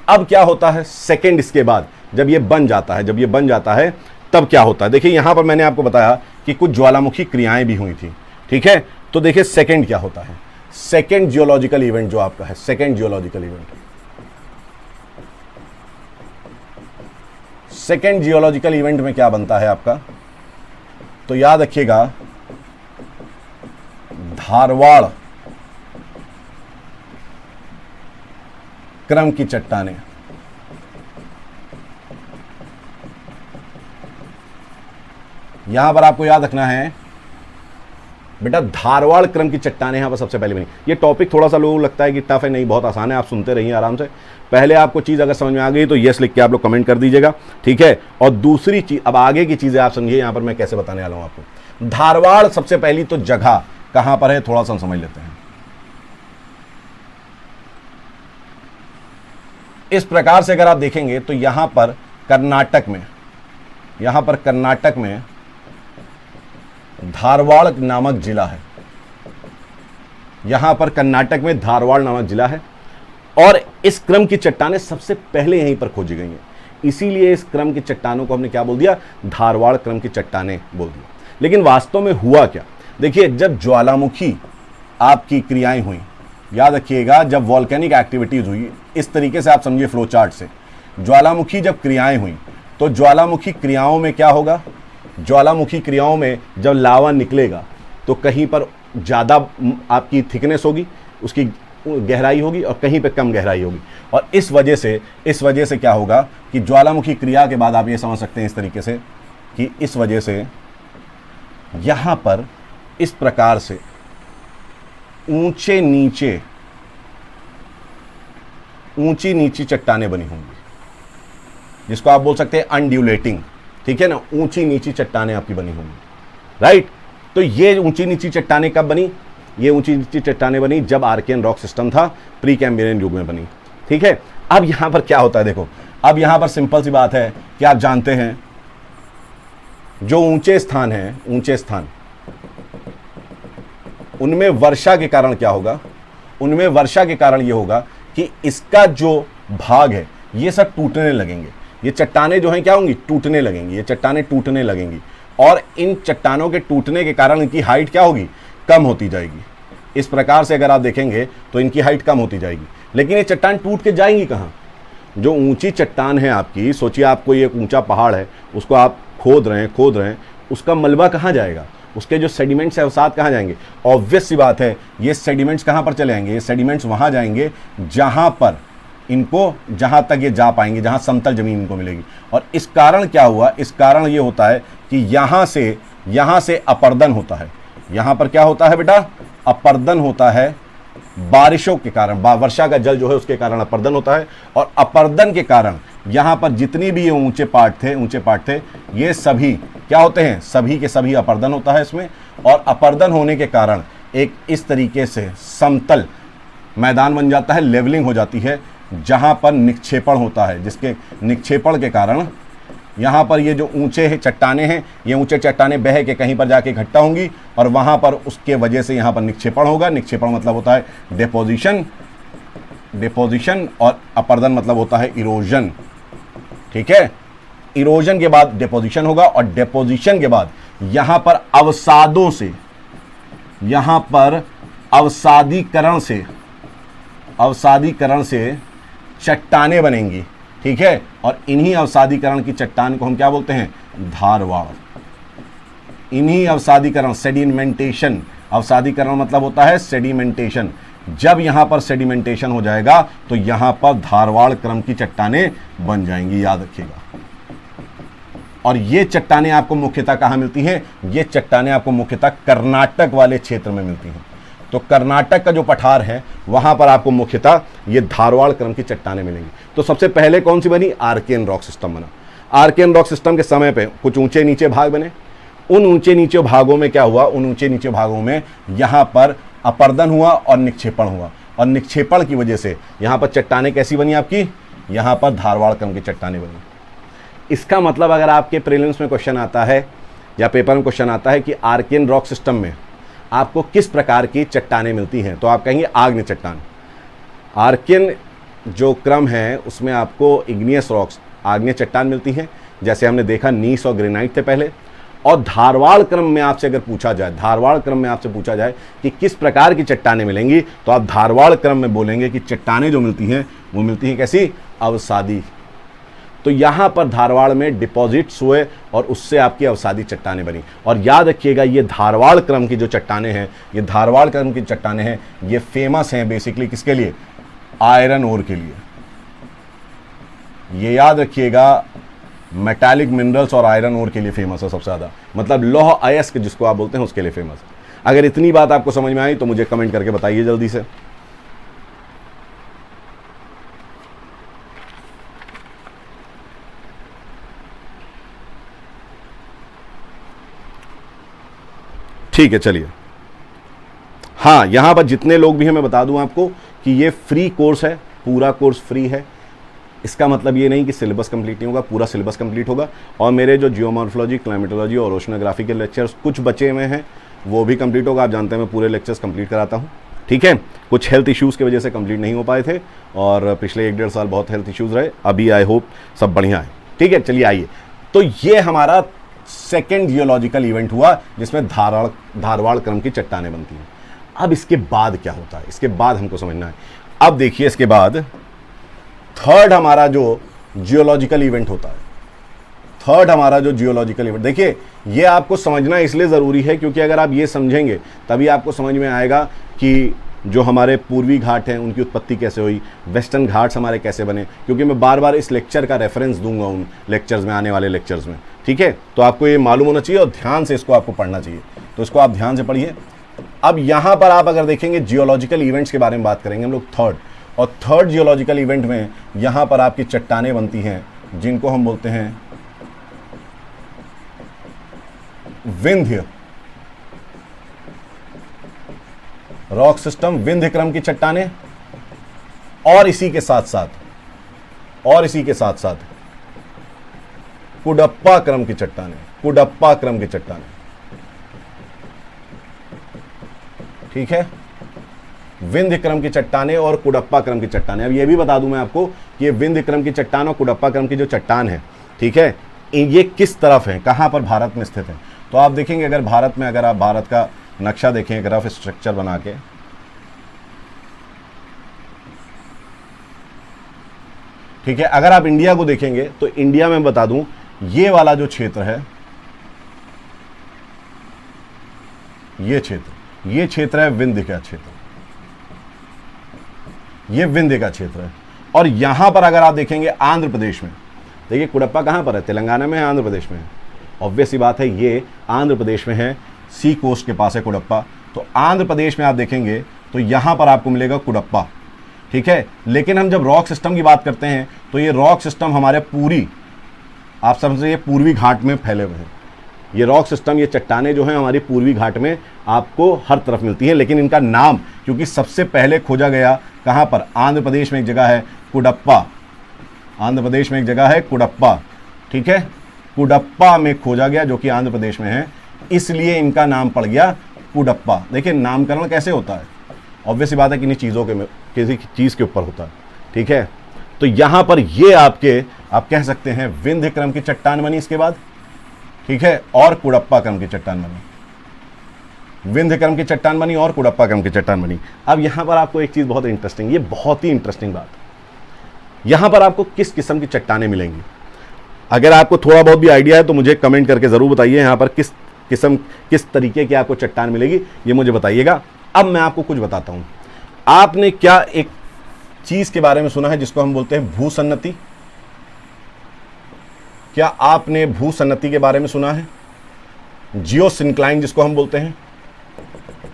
अब क्या होता है सेकंड इसके बाद, जब ये बन जाता है, जब ये बन जाता है तब क्या होता है? देखिए यहां पर मैंने आपको बताया कि कुछ ज्वालामुखी क्रियाएं भी हुई थी। ठीक है, तो देखिए सेकंड क्या होता है। सेकंड जियोलॉजिकल इवेंट जो आपका है, second geological event, second geological event में क्या बनता है आपका? तो याद रखिएगा धारवाड़ क्रम की चट्टानें। यहां पर आपको याद रखना है बेटा, धारवाड़ क्रम की चट्टानें यहां पर सबसे पहले बनी। ये टॉपिक थोड़ा सा लोगों को लगता है कि टफ है, नहीं, बहुत आसान है, आप सुनते रहिए आराम से। पहले आपको चीज़ अगर समझ में आ गई तो यस लिख के आप लोग कमेंट कर दीजिएगा, ठीक है। और दूसरी चीज़, अब आगे की चीज़ें आप समझिए, यहां पर मैं कैसे बताने वाला हूं आपको। धारवाड़ सबसे पहली तो जगह कहां पर है, थोड़ा सा समझ लेते हैं। इस प्रकार से अगर आप देखेंगे तो यहां पर कर्नाटक में, यहां पर कर्नाटक में धारवाड़ नामक जिला है। यहां पर कर्नाटक में धारवाड़ नामक जिला है, और इस क्रम की चट्टानें सबसे पहले यहीं पर खोजी गई हैं। इसीलिए इस क्रम की चट्टानों को हमने क्या बोल दिया? धारवाड़ क्रम की चट्टानें बोल दिया। लेकिन वास्तव में हुआ क्या? देखिए, जब ज्वालामुखी आपकी क्रियाएं हुई, याद रखिएगा, जब वॉल्केनिक एक्टिविटीज हुई, इस तरीके से आप समझिए फ्लो चार्ट से, ज्वालामुखी जब क्रियाएं हुई, तो ज्वालामुखी क्रियाओं में क्या होगा? ज्वालामुखी क्रियाओं में जब लावा निकलेगा तो कहीं पर ज़्यादा आपकी थिकनेस होगी, उसकी गहराई होगी, और कहीं पे कम गहराई होगी। और इस वजह से क्या होगा कि ज्वालामुखी क्रिया के बाद आप ये समझ सकते हैं इस तरीके से कि इस वजह से यहाँ पर इस प्रकार से ऊंची नीची चट्टानें बनी होंगी, जिसको आप बोल सकते हैं अनड्यूलेटिंग, ठीक है ना, ऊंची नीची चट्टानें आपकी बनी होंगी, राइट। तो ये ऊंची नीची चट्टानें कब बनी? ये ऊंची नीची चट्टानें बनी जब आर्कियन रॉक सिस्टम था, प्री कैम्ब्रियन युग में बनी, ठीक है। अब यहां पर क्या होता है, देखो, अब यहां पर सिंपल सी बात है कि आप जानते हैं जो ऊंचे स्थान हैं, ऊंचे स्थान, उनमें वर्षा के कारण क्या होगा? उनमें वर्षा के कारण ये होगा कि इसका जो भाग है ये सब टूटने लगेंगे। ये चट्टानें जो हैं क्या होंगी? टूटने लगेंगी, ये चट्टानें टूटने लगेंगी, और इन चट्टानों के टूटने के कारण इनकी हाइट क्या होगी? कम होती जाएगी। इस प्रकार से अगर आप देखेंगे तो इनकी हाइट कम होती जाएगी। लेकिन ये चट्टान टूट के जाएंगी कहाँ? जो ऊंची चट्टान है आपकी, सोचिए आपको ये ऊंचा पहाड़ है, उसको आप खोद रहे हैं, उसका मलबा कहाँ जाएगा? उसके जो सेडिमेंट्स है अवसाद कहाँ जाएंगे? ऑब्वियस सी बात है, ये सेडिमेंट्स कहाँ पर चले जाएंगे? ये सेडिमेंट्स वहाँ जाएंगे जहाँ पर इनको, जहाँ तक ये जा पाएंगे, जहाँ समतल जमीन इनको मिलेगी। और इस कारण क्या हुआ? इस कारण ये होता है कि यहाँ से अपर्दन होता है। यहाँ पर क्या होता है बेटा? अपर्दन होता है बारिशों के कारण, वर्षा का जल जो है उसके कारण अपर्दन होता है। और अपर्दन के कारण यहाँ पर जितनी भी ये ऊंचे पार्ट थे, ये सभी क्या होते हैं? सभी के सभी अपर्दन होता है इसमें। और अपर्दन होने के कारण एक इस तरीके से समतल मैदान बन जाता है, लेवलिंग हो जाती है, जहाँ पर निक्षेपण होता है, जिसके निक्षेपण के कारण यहाँ पर ये जो ऊंचे चट्टानें हैं, ये ऊंचे चट्टानें बह के कहीं पर जाके इकट्ठा होंगी, और वहाँ पर उसके वजह से यहाँ पर निक्षेपण होगा। निक्षेपण मतलब होता है डिपोजिशन, और अपर्दन मतलब होता है इरोजन, ठीक है। इरोजन के बाद डिपोजिशन होगा, और डिपोजिशन के बाद यहाँ पर अवसादों से, यहाँ पर अवसादीकरण से चट्टानें बनेंगी, ठीक है। और इन्हीं अवसादीकरण की चट्टान को हम क्या बोलते हैं? धारवाड़। इन्हीं अवसादीकरण, सेडिमेंटेशन अवसादीकरण मतलब होता है सेडिमेंटेशन। जब यहां पर सेडिमेंटेशन हो जाएगा तो यहां पर धारवाड़ क्रम की चट्टानें बन जाएंगी, याद रखिएगा। और ये चट्टानें आपको मुख्यतः कहां मिलती हैं? ये चट्टानें आपको मुख्यतः कर्नाटक वाले क्षेत्र में मिलती हैं। तो कर्नाटक का जो पठार है वहां पर आपको मुख्यतः ये धारवाड़ क्रम की चट्टानें मिलेंगी। तो सबसे पहले कौन सी बनी? आर्कियन रॉक सिस्टम बना। आर्कियन रॉक सिस्टम के समय पे कुछ ऊंचे नीचे भाग बने। उन ऊंचे नीचे भागों में क्या हुआ? उन ऊंचे नीचे भागों में यहां पर अपर्दन हुआ और निक्षेपण हुआ, और निक्षेपण की वजह से यहां पर चट्टानें कैसी बनी आपकी? यहां पर धारवाड़ क्रम की चट्टानें बनी। इसका मतलब अगर आपके प्रीलिम्स में क्वेश्चन आता है या पेपर में क्वेश्चन आता है कि आर्कियन रॉक सिस्टम में आपको किस प्रकार की चट्टानें मिलती हैं, तो आप कहेंगे आग्नेय चट्टान। आर्कियन जो क्रम है उसमें आपको इग्नियस रॉक्स, आग्नेय चट्टान मिलती हैं, जैसे हमने देखा नीस और ग्रेनाइट थे पहले। और धारवाड़ क्रम में आपसे अगर पूछा जाए, धारवाड़ क्रम में आपसे पूछा जाए कि किस प्रकार की चट्टानें मिलेंगी, तो आप धारवाड़ क्रम में बोलेंगे कि चट्टानें जो मिलती हैं वो मिलती हैं कैसी? अवसादी। तो यहां पर धारवाड़ में डिपॉजिट्स हुए और उससे आपकी अवसादी चट्टानें बनी। और याद रखिएगा ये धारवाड़ क्रम की जो चट्टानें हैं, ये धारवाड़ क्रम की चट्टानें हैं, ये फेमस हैं बेसिकली किसके लिए? आयरन ओर के लिए। ये याद रखिएगा, मेटालिक मिनरल्स और आयरन ओर के लिए फेमस है सबसे ज़्यादा, मतलब लौह अयस्क जिसको आप बोलते हैं उसके लिए फेमस है। अगर इतनी बात आपको समझ में आई तो मुझे कमेंट करके बताइए जल्दी से। ठीक है, चलिए। हाँ, यहां पर जितने लोग भी हैं मैं बता दूं आपको कि ये फ्री कोर्स है, पूरा कोर्स फ्री है। इसका मतलब ये नहीं कि सिलेबस कंप्लीट नहीं होगा, पूरा सिलेबस कंप्लीट होगा। और मेरे जो जियोमॉर्फोलॉजी, क्लाइमेटोलॉजी और ओशनोग्राफी के लेक्चर्स कुछ बचे हुए हैं वो भी कंप्लीट होगा। आप जानते हैं मैं पूरे लेक्चर्स कंप्लीट कराता हूँ, ठीक है। कुछ हेल्थ इश्यूज़ की वजह से कंप्लीट नहीं हो पाए थे और पिछले 1-1.5 साल बहुत हेल्थ इश्यूज़ रहे। अभी आई होप सब बढ़िया है, ठीक है। चलिए आइए, तो ये हमारा सेकेंड जियोलॉजिकल इवेंट हुआ जिसमें धारवाड़ क्रम की चट्टानें बनती हैं। अब इसके बाद क्या होता है, इसके बाद हमको समझना है। अब देखिए, इसके बाद थर्ड हमारा जो जियोलॉजिकल इवेंट होता है, थर्ड हमारा जो जियोलॉजिकल इवेंट, देखिए ये आपको समझना इसलिए ज़रूरी है क्योंकि अगर आप ये समझेंगे तभी आपको समझ में आएगा कि जो हमारे पूर्वी घाट हैं उनकी उत्पत्ति कैसे हुई, वेस्टर्न घाट्स हमारे कैसे बने। क्योंकि मैं बार बार इस लेक्चर का रेफरेंस दूंगा उन लेक्चर्स में, आने वाले लेक्चर्स में, ठीक है। तो आपको ये मालूम होना चाहिए और ध्यान से इसको आपको पढ़ना चाहिए, तो इसको आप ध्यान से पढ़िए। अब यहाँ पर आप अगर देखेंगे जियोलॉजिकल इवेंट्स के बारे में बात करेंगे हम लोग थर्ड, और थर्ड जियोलॉजिकल इवेंट में यहाँ पर आपकी चट्टानें बनती हैं जिनको हम बोलते हैं विंध्य रॉक सिस्टम, विंध्य क्रम की चट्टानें। और इसी के साथ साथ कुडप्पा क्रम की चट्टानें, कुडप्पा क्रम की चट्टानें, ठीक है। विंध्य क्रम की चट्टानें और कुडप्पा क्रम की चट्टानें। अब ये भी बता दूं मैं आपको कि ये विंध्य क्रम की चट्टान और कुडप्पा क्रम की जो चट्टान है, ठीक है, ये किस तरफ है, कहां पर भारत में स्थित है। तो आप देखेंगे अगर भारत में, अगर आप भारत का नक्शा देखें एक रफ स्ट्रक्चर बना के, ठीक है, अगर आप इंडिया को देखेंगे तो इंडिया में बता दूं ये वाला जो क्षेत्र है, ये क्षेत्र है विंध्य का क्षेत्र, ये विंध्य का क्षेत्र है। और यहां पर अगर आप देखेंगे आंध्र प्रदेश में, देखिए कुडप्पा कहां पर है, तेलंगाना में है, आंध्र प्रदेश में है। ऑब्वियस सी बात है ये आंध्र प्रदेश में है, सी कोस्ट के पास है कुडप्पा। तो आंध्र प्रदेश में आप देखेंगे तो यहां पर आपको मिलेगा कुडप्पा, ठीक है। लेकिन हम जब रॉक सिस्टम की बात करते हैं तो ये रॉक सिस्टम हमारे पूरी, आप समझिए, पूर्वी घाट में फैले हुए हैं। ये रॉक सिस्टम, ये चट्टानें जो हैं हमारी पूर्वी घाट में आपको हर तरफ मिलती हैं। लेकिन इनका नाम क्योंकि सबसे पहले खोजा गया कहां पर, आंध्र प्रदेश में एक जगह है कुडप्पा, आंध्र प्रदेश में एक जगह है कुडप्पा, ठीक है, कुडप्पा में खोजा गया जो कि आंध्र प्रदेश में है, इसलिए इनका नाम पड़ गया कुडप्पा। देखिए नामकरण कैसे होता है, ऑब्वियस बात है कि चीज़ों के, किसी चीज़ के ऊपर होता है, ठीक है। तो यहां पर ये आपके, आप कह सकते हैं विंध्य क्रम की चट्टान बनी इसके बाद, ठीक है, और कुडप्पा क्रम की चट्टान बनी, विंध्य क्रम की चट्टान बनी और कुडप्पा क्रम की चट्टान बनी। अब यहां पर आपको एक चीज बहुत इंटरेस्टिंग, ये बहुत ही इंटरेस्टिंग बात, यहां पर आपको किस किस्म की चट्टानें मिलेंगी। अगर आपको थोड़ा बहुत भी आइडिया है तो मुझे कमेंट करके जरूर बताइए यहां पर किस किस तरीके की आपको चट्टान मिलेगी, ये मुझे बताइएगा। अब मैं आपको कुछ बताता हूं। आपने क्या एक चीज के बारे में सुना है जिसको हम बोलते हैं भूसन्नति? क्या आपने भूसन्नति के बारे में सुना है? जियोसिंक्लाइन जिसको हम बोलते हैं,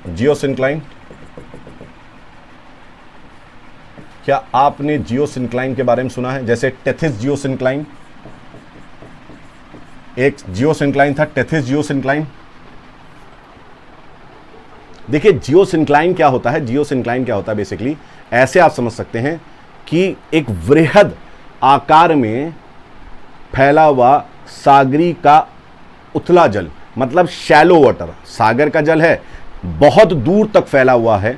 जियोसिंक्लाइन। क्या आपने जियोसिंक्लाइन के बारे में सुना है? जैसे टेथिस जियोसिंक्लाइन, एक जियोसिंक्लाइन था, टेथिस जियोसिंक्लाइन। देखिए जियोसिंक्लाइन क्या होता है, जियोसिंक्लाइन क्या होता है बेसिकली ऐसे आप समझ सकते हैं कि एक वृहद आकार में फैला हुआ सागरी का उथला जल, मतलब शैलो वाटर, सागर का जल है, बहुत दूर तक फैला हुआ है,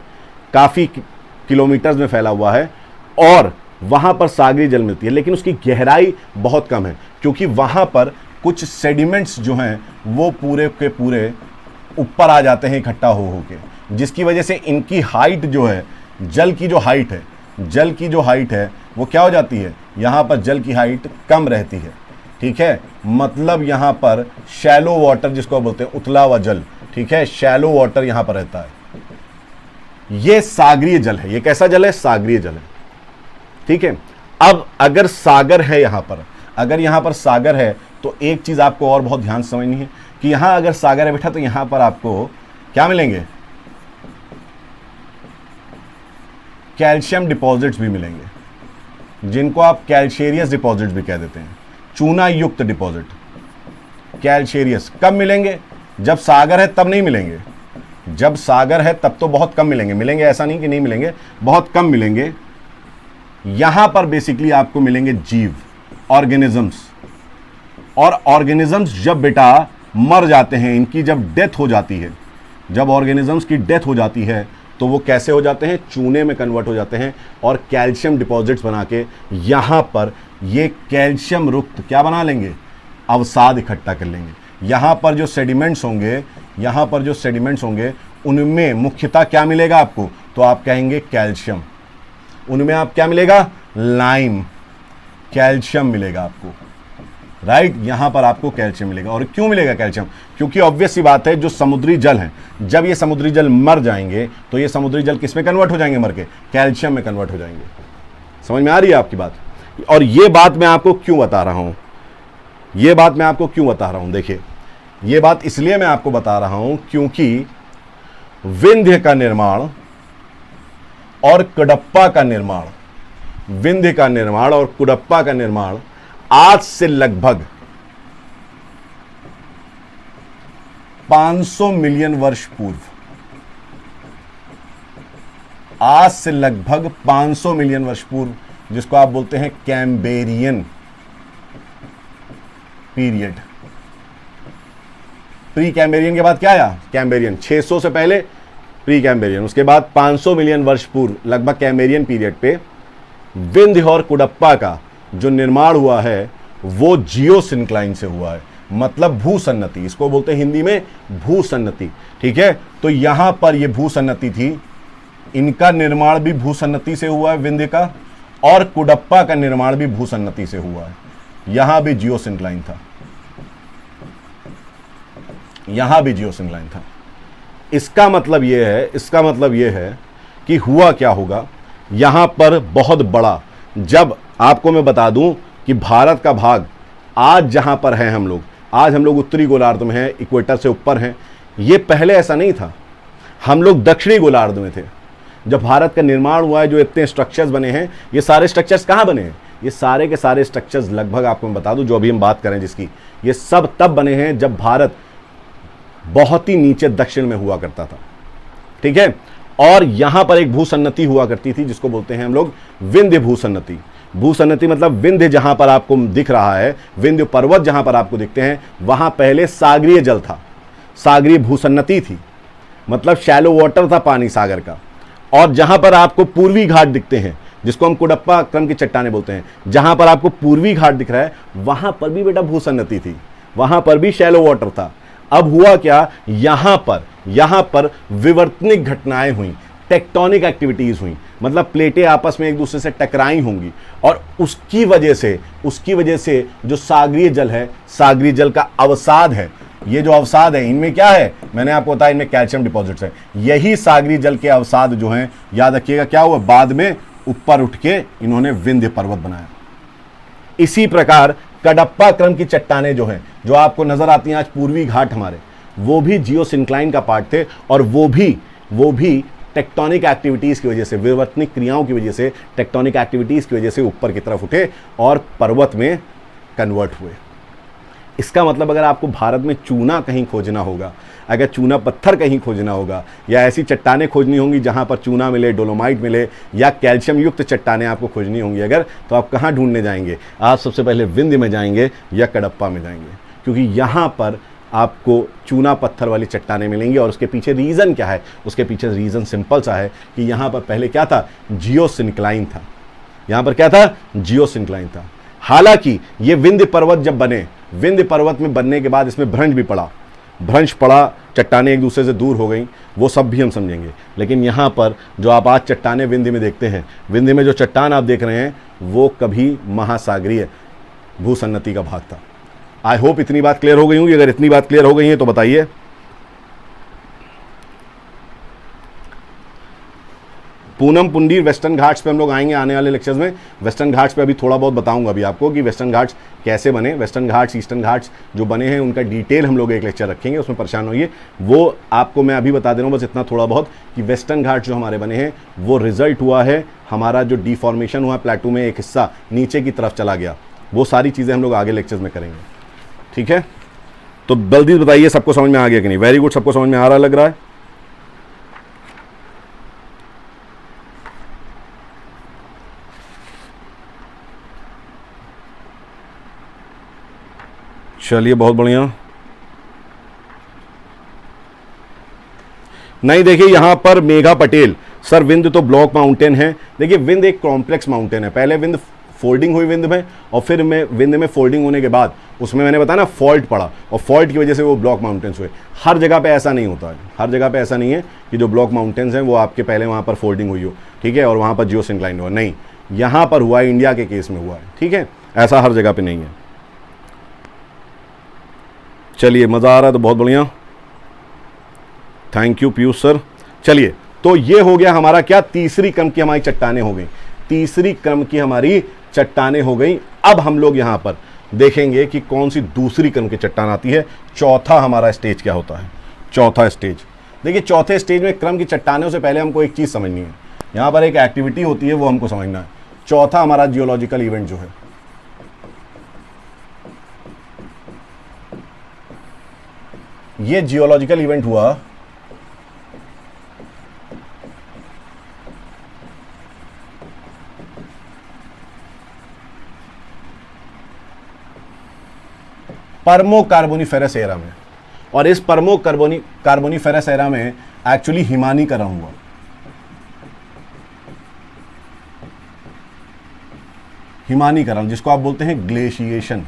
काफी किलोमीटर्स में फैला हुआ है, और वहां पर सागरी जल मिलती है, लेकिन उसकी गहराई बहुत कम है, क्योंकि वहां पर कुछ सेडिमेंट्स जो हैं वो पूरे के पूरे ऊपर आ जाते हैं इकट्ठा हो के, जिसकी वजह से इनकी हाइट जो है, जल की जो हाइट है, जल की जो हाइट है वो क्या हो जाती है, यहां पर जल की हाइट कम रहती है। ठीक है, मतलब यहां पर शैलो वाटर जिसको बोलते हैं, उथला हुआ जल, ठीक है, शैलो वाटर यहां पर रहता है। ये सागरीय जल है। ये कैसा जल है? सागरीय जल है। ठीक है, अब अगर सागर है यहां पर, अगर यहां पर सागर है तो एक चीज आपको और बहुत ध्यान से समझनी है कि यहां अगर सागर है बेटा तो यहां पर आपको क्या मिलेंगे? कैल्शियम डिपॉजिट्स भी मिलेंगे, जिनको आप कैल्शियरियस डिपॉजिट्स भी कह देते हैं, चूना युक्त डिपॉजिट, कैल्शियरियस। कब मिलेंगे? जब सागर है तब नहीं मिलेंगे, जब सागर है तब तो बहुत कम मिलेंगे, मिलेंगे ऐसा नहीं कि नहीं मिलेंगे, बहुत कम मिलेंगे। यहां पर बेसिकली आपको मिलेंगे जीव, ऑर्गेनिजम्स, और ऑर्गेनिजम्स जब बेटा मर जाते हैं, इनकी जब डेथ हो जाती है, जब ऑर्गेनिजम्स की डेथ हो जाती है तो वो कैसे हो जाते हैं? चूने में कन्वर्ट हो जाते हैं और कैल्शियम डिपॉजिट्स बना के यहां पर ये कैल्शियम युक्त क्या बना लेंगे? अवसाद इकट्ठा कर लेंगे। यहां पर जो सेडिमेंट्स होंगे, यहां पर जो सेडिमेंट्स होंगे उनमें मुख्यतः क्या मिलेगा आपको? तो आप कहेंगे कैल्शियम। उनमें आप क्या मिलेगा? लाइम, कैल्शियम मिलेगा आपको, राइट। यहां पर आपको कैल्शियम मिलेगा। और क्यों मिलेगा कैल्शियम? क्योंकि ऑब्वियस सी बात है, जो समुद्री जल है, जब ये समुद्री जल मर जाएंगे तो ये समुद्री जल किस में कन्वर्ट हो जाएंगे? मर के कैल्शियम में कन्वर्ट हो जाएंगे। समझ में आ रही है आपकी बात? और ये बात मैं आपको क्यों बता रहा हूं, ये बात मैं आपको क्यों बता रहा हूं? देखिए, ये बात इसलिए मैं आपको बता रहा हूं क्योंकि विंध्य का निर्माण और कडप्पा का निर्माण, विंध्य का निर्माण और कुडप्पा का निर्माण आज से लगभग 500 मिलियन वर्ष पूर्व, आज से लगभग 500 मिलियन वर्ष पूर्व, जिसको आप बोलते हैं कैम्ब्रियन पीरियड। प्री कैम्ब्रियन के बाद क्या आया? कैम्ब्रियन। 600 से पहले प्री कैम्ब्रियन, उसके बाद 500 मिलियन वर्ष पूर्व लगभग कैम्ब्रियन पीरियड पे विंध्य और कुडप्पा का जो निर्माण हुआ है वो जियोसिंक्लाइन से हुआ है, मतलब भूसन्नति, इसको बोलते हैं हिंदी में भूसन्नति। ठीक है, तो यहां पर ये भूसन्नति थी, इनका निर्माण भी भूसन्नति से हुआ है विंध्य का, और कुडप्पा का निर्माण भी भूसन्नति से हुआ है। यहां भी जियोसिंक्लाइन था, यहां भी जियोसिंक्लाइन था। इसका मतलब यह है, इसका मतलब यह है कि हुआ क्या होगा यहां पर बहुत बड़ा, जब आपको मैं बता दूं कि भारत का भाग आज जहां पर है हम लोग, आज हम लोग उत्तरी गोलार्ध में हैं, इक्वेटर से ऊपर हैं। ये पहले ऐसा नहीं था, हम लोग दक्षिणी गोलार्ध में थे। जब भारत का निर्माण हुआ है, जो इतने स्ट्रक्चर्स बने हैं, ये सारे स्ट्रक्चर्स कहाँ बने हैं? ये सारे के सारे स्ट्रक्चर्स लगभग आपको मैं बता दूं, जो अभी हम बात करें जिसकी, ये सब तब बने हैं जब भारत बहुत ही नीचे दक्षिण में हुआ करता था। ठीक है, और यहां पर एक भूसन्नति हुआ करती थी जिसको बोलते हैं हम लोग विंध्य भूसन्नति। भूसन्नति मतलब विंध्य जहां पर आपको दिख रहा है, विंध्य पर्वत जहां पर आपको दिखते हैं, वहां पहले सागरीय जल था, सागरीय भूसन्नति थी, मतलब शैलो वाटर था पानी सागर का। और जहां पर आपको पूर्वी घाट दिखते हैं, जिसको हम कुडप्पा क्रम की चट्टानें बोलते हैं, जहां पर आपको पूर्वी घाट दिख रहा है, वहां पर भी बेटा भूसन्नति थी, वहां पर भी शैलो वाटर था। अब हुआ क्या, यहां पर विवर्तनिक घटनाएं हुई, टेक्टोनिक एक्टिविटीज हुई, मतलब प्लेटें आपस में एक दूसरे से टकराई होंगी, और उसकी वजह से जो सागरीय जल है, सागरीय जल का अवसाद है, ये जो अवसाद है इनमें क्या है, मैंने आपको बताया इनमें कैल्शियम डिपॉजिट्स है। यही सागरी जल के अवसाद जो हैं, याद रखिएगा क्या हुआ, बाद में ऊपर उठ के इन्होंने विंध्य पर्वत बनाया। इसी प्रकार कडप्पा क्रम की चट्टानें जो हैं, जो आपको नजर आती हैं आज पूर्वी घाट हमारे, वो भी जियोसिंक्लाइन का पार्ट थे, और वो भी टेक्टोनिक एक्टिविटीज की वजह से, विवर्तनिक क्रियाओं की वजह से, टेक्टोनिक एक्टिविटीज की वजह से ऊपर की तरफ उठे और पर्वत में कन्वर्ट हुए। इसका मतलब अगर आपको भारत में चूना कहीं खोजना होगा, अगर चूना पत्थर कहीं खोजना होगा, या ऐसी चट्टानें खोजनी होंगी जहां पर चूना मिले, डोलोमाइट मिले, या कैल्शियम युक्त चट्टानें आपको खोजनी होंगी अगर, तो आप कहां ढूंढने जाएंगे? आप सबसे पहले विंध्य में जाएंगे या कडप्पा में जाएंगे, क्योंकि यहां पर आपको चूना पत्थर वाली चट्टानें मिलेंगी। और उसके पीछे रीज़न क्या है? उसके पीछे रीज़न सिंपल सा है कि यहाँ पर पहले क्या था, जियोसिंक्लाइन था। यहाँ पर क्या था, जियोसिंक्लाइन था। हालांकि ये विंध्य पर्वत जब बने, विंध्य पर्वत में बनने के बाद इसमें भ्रंश भी पड़ा, भ्रंश पड़ा, चट्टानें एक दूसरे से दूर हो गई, वो सब भी हम समझेंगे। लेकिन यहाँ पर जो आप आज चट्टानें विंध्य में देखते हैं, विंध्य में जो चट्टान आप देख रहे हैं वो कभी महासागरीय भूसन्नति का भाग था। आई होप इतनी बात क्लियर हो गई होगी। अगर इतनी बात क्लियर हो गई है तो बताइए। पूनम पुंडीर वेस्टर्न घाट्स पे हम लोग आएंगे आने वाले लेक्चर्स में। वेस्टर्न घाट्स पे अभी थोड़ा बहुत बताऊंगा अभी आपको कि वेस्टर्न घाट्स कैसे बने, वेस्टर्न घाट्स ईस्टर्न घाट्स जो बने हैं उनका डिटेल हम लोग एक लेक्चर रखेंगे, उसमें परेशान होइए। वो आपको मैं अभी बता दे रहा हूँ बस इतना थोड़ा बहुत कि वेस्टर्न घाट्स जो हमारे बने हैं वो रिजल्ट हुआ है हमारा जो डिफॉर्मेशन हुआ प्लेटू में, एक हिस्सा नीचे की तरफ चला गया। वो सारी चीज़ें हम लोग आगे लेक्चर्स में करेंगे, ठीक है। तो जल्दी बताइए सबको समझ में आ गया कि नहीं? वेरी गुड, सबको समझ में आ रहा लग रहा है। चलिए बहुत बढ़िया। नहीं देखिए यहां पर मेघा पटेल सर, विंध्य तो ब्लॉक माउंटेन है। देखिए विंध्य एक कॉम्प्लेक्स माउंटेन है। पहले विंध्य फोल्डिंग हुई विंध्य में, और फिर में विंध्य में फोल्डिंग होने के बाद उसमें मैंने बताया ना फॉल्ट पड़ा, और फॉल्ट की वजह से वो ब्लॉक माउंटेन्स हुए। हर जगह पे ऐसा नहीं होता है, हर जगह पे ऐसा नहीं है कि जो ब्लॉक माउंटेन्स हैं वो आपके पहले वहाँ पर फोल्डिंग हुई हो, ठीक है, और वहाँ पर जियोसिंक्लाइन हुआ, नहीं, यहाँ पर हुआ है, इंडिया के केस में हुआ है, ठीक है, ऐसा हर जगह पर नहीं है। चलिए मज़ा आ रहा है तो बहुत बढ़िया, थैंक यू पीयूष सर। चलिए तो ये हो गया हमारा क्या, तीसरी क्रम की हमारी चट्टानें हो गई, तीसरी क्रम की हमारी चट्टानें हो गई। अब हम लोग यहां पर देखेंगे कि कौन सी दूसरी क्रम की चट्टान आती है। चौथा हमारा स्टेज क्या होता है, चौथा स्टेज। देखिए चौथे स्टेज में क्रम की चट्टानों से पहले हमको एक चीज समझनी है, यहां पर एक एक्टिविटी होती है वो हमको समझना है। चौथा हमारा जियोलॉजिकल इवेंट जो है, ये जियोलॉजिकल इवेंट हुआ पर्मो कार्बोनिफेरस एरा में, और इस पर्मो कार्बोनिफेरस एरा में एक्चुअली हिमानीकरण हुआ। हिमानीकरण जिसको आप बोलते हैं ग्लेशिएशन,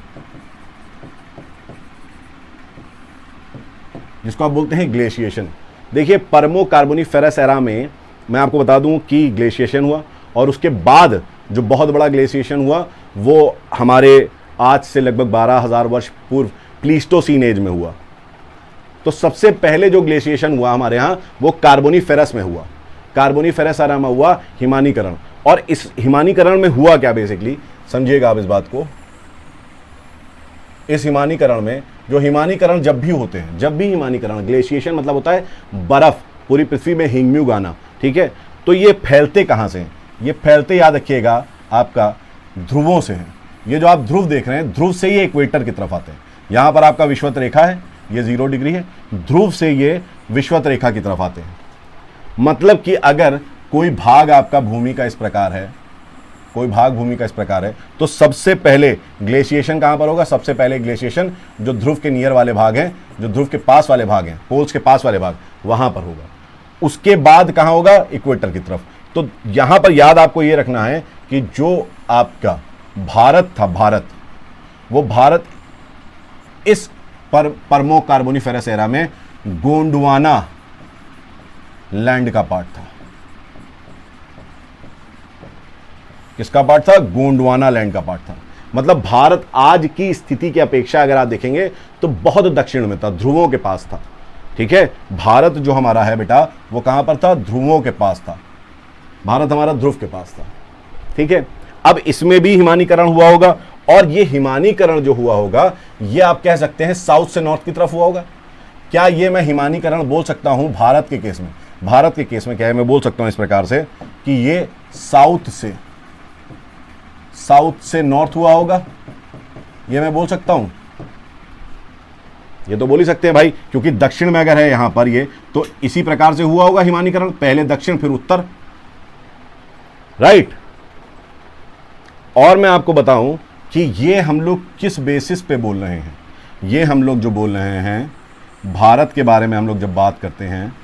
जिसको आप बोलते हैं ग्लेशिएशन। देखिए पर्मो कार्बोनिफेरस एरा में मैं आपको बता दूं कि ग्लेशिएशन हुआ, और उसके बाद जो बहुत बड़ा ग्लेशिएशन हुआ वो हमारे आज से लगभग 12,000 वर्ष पूर्व प्लीस्टोसीन एज में हुआ। तो सबसे पहले जो ग्लेशिएशन हुआ हमारे यहाँ वो कार्बोनिफेरस में हुआ, कार्बोनिफेरस एरा में हुआ हिमानीकरण। और इस हिमानीकरण में हुआ क्या बेसिकली, समझिएगा आप इस बात को। इस हिमानीकरण में, जो हिमानीकरण जब भी होते हैं, जब भी हिमानीकरण, ग्लेशिएशन मतलब होता है बर्फ पूरी पृथ्वी में हिमन्यू आना, ठीक है, तो ये फैलते कहाँ से हैं? ये फैलते याद रखिएगा आपका ध्रुवों से हैं। ये जो आप ध्रुव देख रहे हैं, ध्रुव से ये इक्वेटर की तरफ आते हैं। यहाँ पर आपका विषुवत रेखा है, ये 0 डिग्री है, ध्रुव से ये विषुवत रेखा की तरफ आते हैं। मतलब कि अगर कोई भाग आपका भूमि का इस प्रकार है, कोई भाग भूमि का इस प्रकार है, तो सबसे पहले ग्लेशिएशन कहाँ पर होगा? सबसे पहले ग्लेशिएशन जो ध्रुव के नियर वाले भाग हैं, जो ध्रुव के पास वाले भाग हैं, पोल्स के पास वाले भाग, वहाँ पर होगा। उसके बाद कहाँ होगा? इक्वेटर की तरफ। तो यहाँ पर याद आपको ये रखना है कि जो आपका भारत था, भारत, वो भारत इस पर्मो कार्बोनिफेरस एरा में गोंडवाना लैंड का पार्ट था। किसका पार्ट था? गोंडवाना लैंड का पार्ट था। मतलब भारत आज की स्थिति की अपेक्षा अगर आप देखेंगे तो बहुत दक्षिण में था, ध्रुवों के पास था। ठीक है, भारत जो हमारा है बेटा वो कहां पर था? ध्रुवों के पास था। भारत हमारा ध्रुव के पास था। ठीक है, अब इसमें भी हिमानीकरण हुआ होगा, और ये हिमानीकरण जो हुआ होगा ये आप कह सकते हैं साउथ से नॉर्थ की तरफ हुआ होगा। क्या ये मैं हिमानीकरण बोल सकता हूं भारत के केस में? भारत के केस में क्या है, मैं बोल सकता हूं इस प्रकार से कि ये साउथ से नॉर्थ हुआ होगा, ये मैं बोल सकता हूं। ये तो बोल ही सकते हैं भाई, क्योंकि दक्षिण में अगर है यहां पर ये, तो इसी प्रकार से हुआ होगा हिमानीकरण, पहले दक्षिण फिर उत्तर, राइट। और मैं आपको बताऊं कि ये हम लोग किस बेसिस पे बोल रहे हैं। ये हम लोग जो बोल रहे हैं भारत के बारे में, हम लोग जब बात करते हैं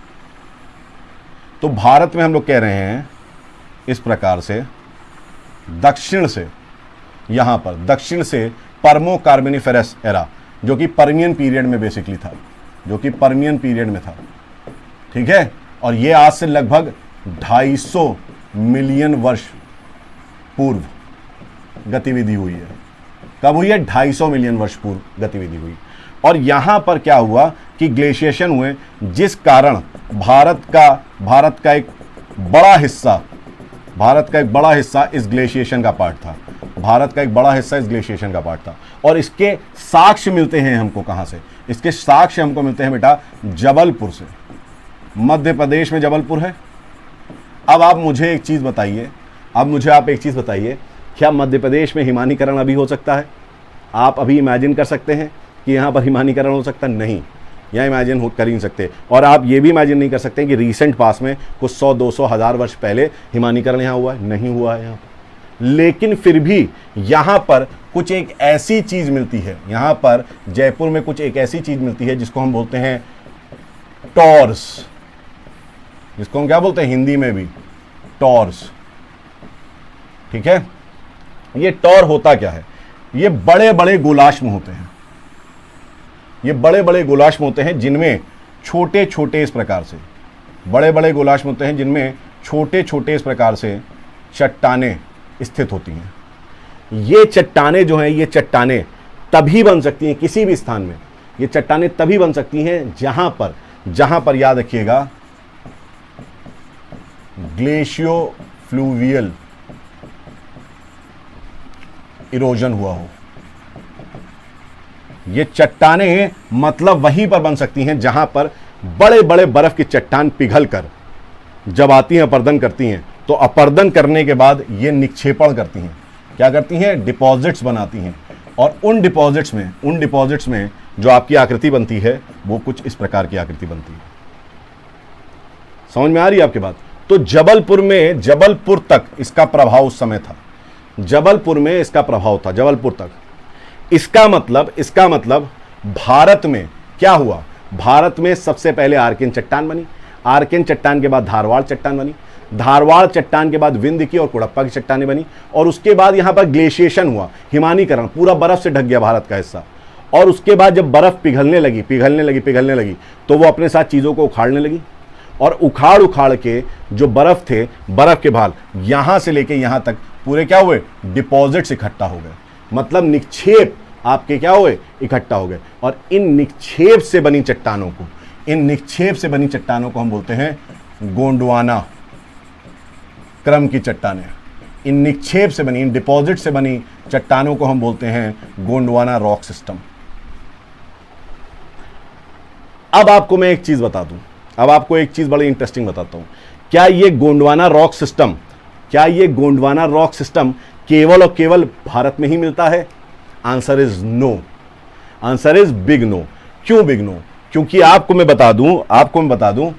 तो भारत में हम लोग कह रहे हैं इस प्रकार से, दक्षिण से, यहां पर दक्षिण से पर्मो कार्बोनिफेरस एरा, जो कि पर्मियन पीरियड में बेसिकली था, जो कि पर्मियन पीरियड में था। ठीक है, और ये आज से लगभग 250 मिलियन वर्ष पूर्व गतिविधि हुई है। कब हुई है? 250 मिलियन वर्ष पूर्व गतिविधि हुई। और यहां पर क्या हुआ कि ग्लेशिएशन हुए, जिस कारण भारत का एक बड़ा हिस्सा इस ग्लेशिएशन का पार्ट था। भारत का एक बड़ा हिस्सा इस ग्लेशिएशन का पार्ट था। और इसके साक्ष्य मिलते हैं हमको कहां से? इसके साक्ष्य हमको मिलते हैं बेटा जबलपुर से। मध्य प्रदेश में जबलपुर है। अब आप मुझे एक चीज बताइए, क्या मध्य प्रदेश में हिमानीकरण अभी हो सकता है? आप अभी इमेजिन कर सकते हैं कि यहां पर हिमानीकरण हो सकता? नहीं, यहां इमेजिन कर ही नहीं सकते। और आप ये भी इमेजिन नहीं कर सकते कि रीसेंट पास में कुछ 100, 200, 1000 वर्ष पहले हिमानीकरण यहां हुआ है। नहीं हुआ है यहां पर। लेकिन फिर भी यहां पर कुछ एक ऐसी चीज मिलती है, यहां पर जयपुर में कुछ एक ऐसी चीज मिलती है जिसको हम बोलते हैं टॉर्स, जिसको हम क्या बोलते हैं हिंदी में भी? टॉर्स। ठीक है, ये टॉर होता क्या है? ये बड़े बड़े गोलाश्म होते हैं। ये बड़े बड़े गोलाश्म होते हैं जिनमें छोटे छोटे इस प्रकार से, बड़े बड़े गोलाश्म होते हैं जिनमें छोटे छोटे इस प्रकार से चट्टानें स्थित होती हैं। ये चट्टानें जो हैं, ये चट्टानें तभी बन सकती हैं किसी भी स्थान में, ये चट्टानें तभी बन सकती हैं जहां पर याद रखिएगा ग्लेशियो-फ्लूवियल इरोजन हुआ हो। ये चट्टानें मतलब वहीं पर बन सकती हैं जहां पर बड़े बड़े बर्फ की चट्टान पिघल कर जब आती हैं, अपर्दन करती हैं, तो अपर्दन करने के बाद ये निक्षेपण करती हैं। क्या करती हैं? डिपॉजिट्स बनाती हैं। और उन डिपॉजिट्स में जो आपकी आकृति बनती है वो कुछ इस प्रकार की आकृति बनती है। समझ में आ रही है आपकी बात? तो जबलपुर तक इसका प्रभाव उस समय था। जबलपुर में इसका प्रभाव था, जबलपुर तक। इसका मतलब भारत में क्या हुआ? भारत में सबसे पहले आर्कियन चट्टान बनी, आर्कियन चट्टान के बाद धारवाड़ चट्टान बनी, धारवाड़ चट्टान के बाद विंध्य की और कुड़प्पा की चट्टानें बनी, और उसके बाद यहां पर ग्लेशिएशन हुआ, हिमानीकरण, पूरा बर्फ से ढक गया भारत का हिस्सा। और उसके बाद जब बर्फ पिघलने लगी तो वो अपने साथ चीजों को उखाड़ने लगी, और उखाड़ के जो बर्फ थे, बर्फ के भाल यहां से लेके यहां तक पूरे क्या हुए? डिपॉजिट्स इकट्ठा हो गए। मतलब निक्षेप आपके क्या हुए? इकट्ठा हो गए। और इन निक्षेप से बनी चट्टानों को हम बोलते हैं गोंडवाना क्रम की चट्टानें। इन निक्षेप से बनी, इन डिपॉजिट से बनी चट्टानों को हम बोलते हैं गोंडवाना रॉक सिस्टम। अब आपको मैं एक चीज बता दूं, अब आपको एक चीज बड़ी इंटरेस्टिंग बताता हूं। क्या ये गोंडवाना रॉक सिस्टम केवल और केवल भारत में ही मिलता है? Answer is no, answer is big no. क्यों बिग नो? क्योंकि आपको मैं बता दूं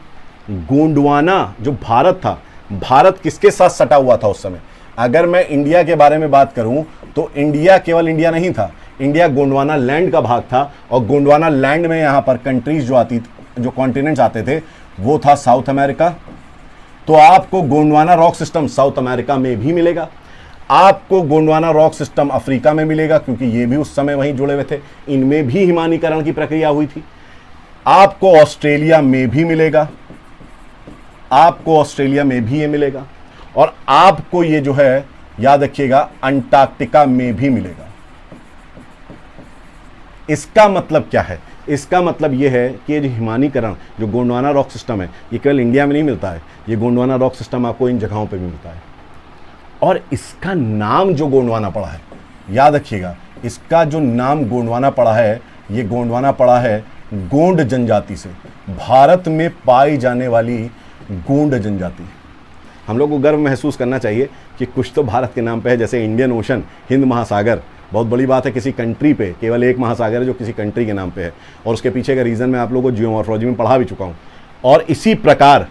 गोंडवाना जो भारत था, भारत किसके साथ सटा हुआ था उस समय? अगर मैं इंडिया के बारे में बात करूं तो इंडिया केवल इंडिया नहीं था, इंडिया गोंडवाना लैंड का भाग था। और गोंडवाना लैंड में यहां पर कंट्रीज जो कॉन्टिनेंट्स आते थे वो था साउथ अमेरिका। तो आपको Gondwana rock system south America में भी मिलेगा, आपको गोंडवाना रॉक सिस्टम अफ्रीका में मिलेगा, क्योंकि ये भी उस समय वहीं जुड़े हुए थे, इनमें भी हिमानीकरण की प्रक्रिया हुई थी। आपको ऑस्ट्रेलिया में भी मिलेगा, ये मिलेगा। और आपको ये जो है याद रखिएगा अंटार्कटिका में भी मिलेगा। इसका मतलब क्या है? इसका मतलब ये है कि ये जो हिमानीकरण, जो गोंडवाना रॉक सिस्टम है, ये केवल इंडिया में नहीं मिलता है, ये गोंडवाना रॉक सिस्टम आपको इन जगहों पे भी मिलता है। और इसका नाम जो गोंडवाना पड़ा है, याद रखिएगा, इसका जो नाम गोंडवाना पड़ा है, ये गोंडवाना पड़ा है गोंड जनजाति से, भारत में पाई जाने वाली गोंड जनजाति। हम लोग को गर्व महसूस करना चाहिए कि कुछ तो भारत के नाम पे है, जैसे इंडियन ओशन, हिंद महासागर, बहुत बड़ी बात है। किसी कंट्री पे केवल एक महासागर है जो किसी कंट्री के नाम पे है, और उसके पीछे का रीज़न मैं आप लोगों को जियोमॉर्फोलॉजी में पढ़ा भी चुका हूँ। और इसी प्रकार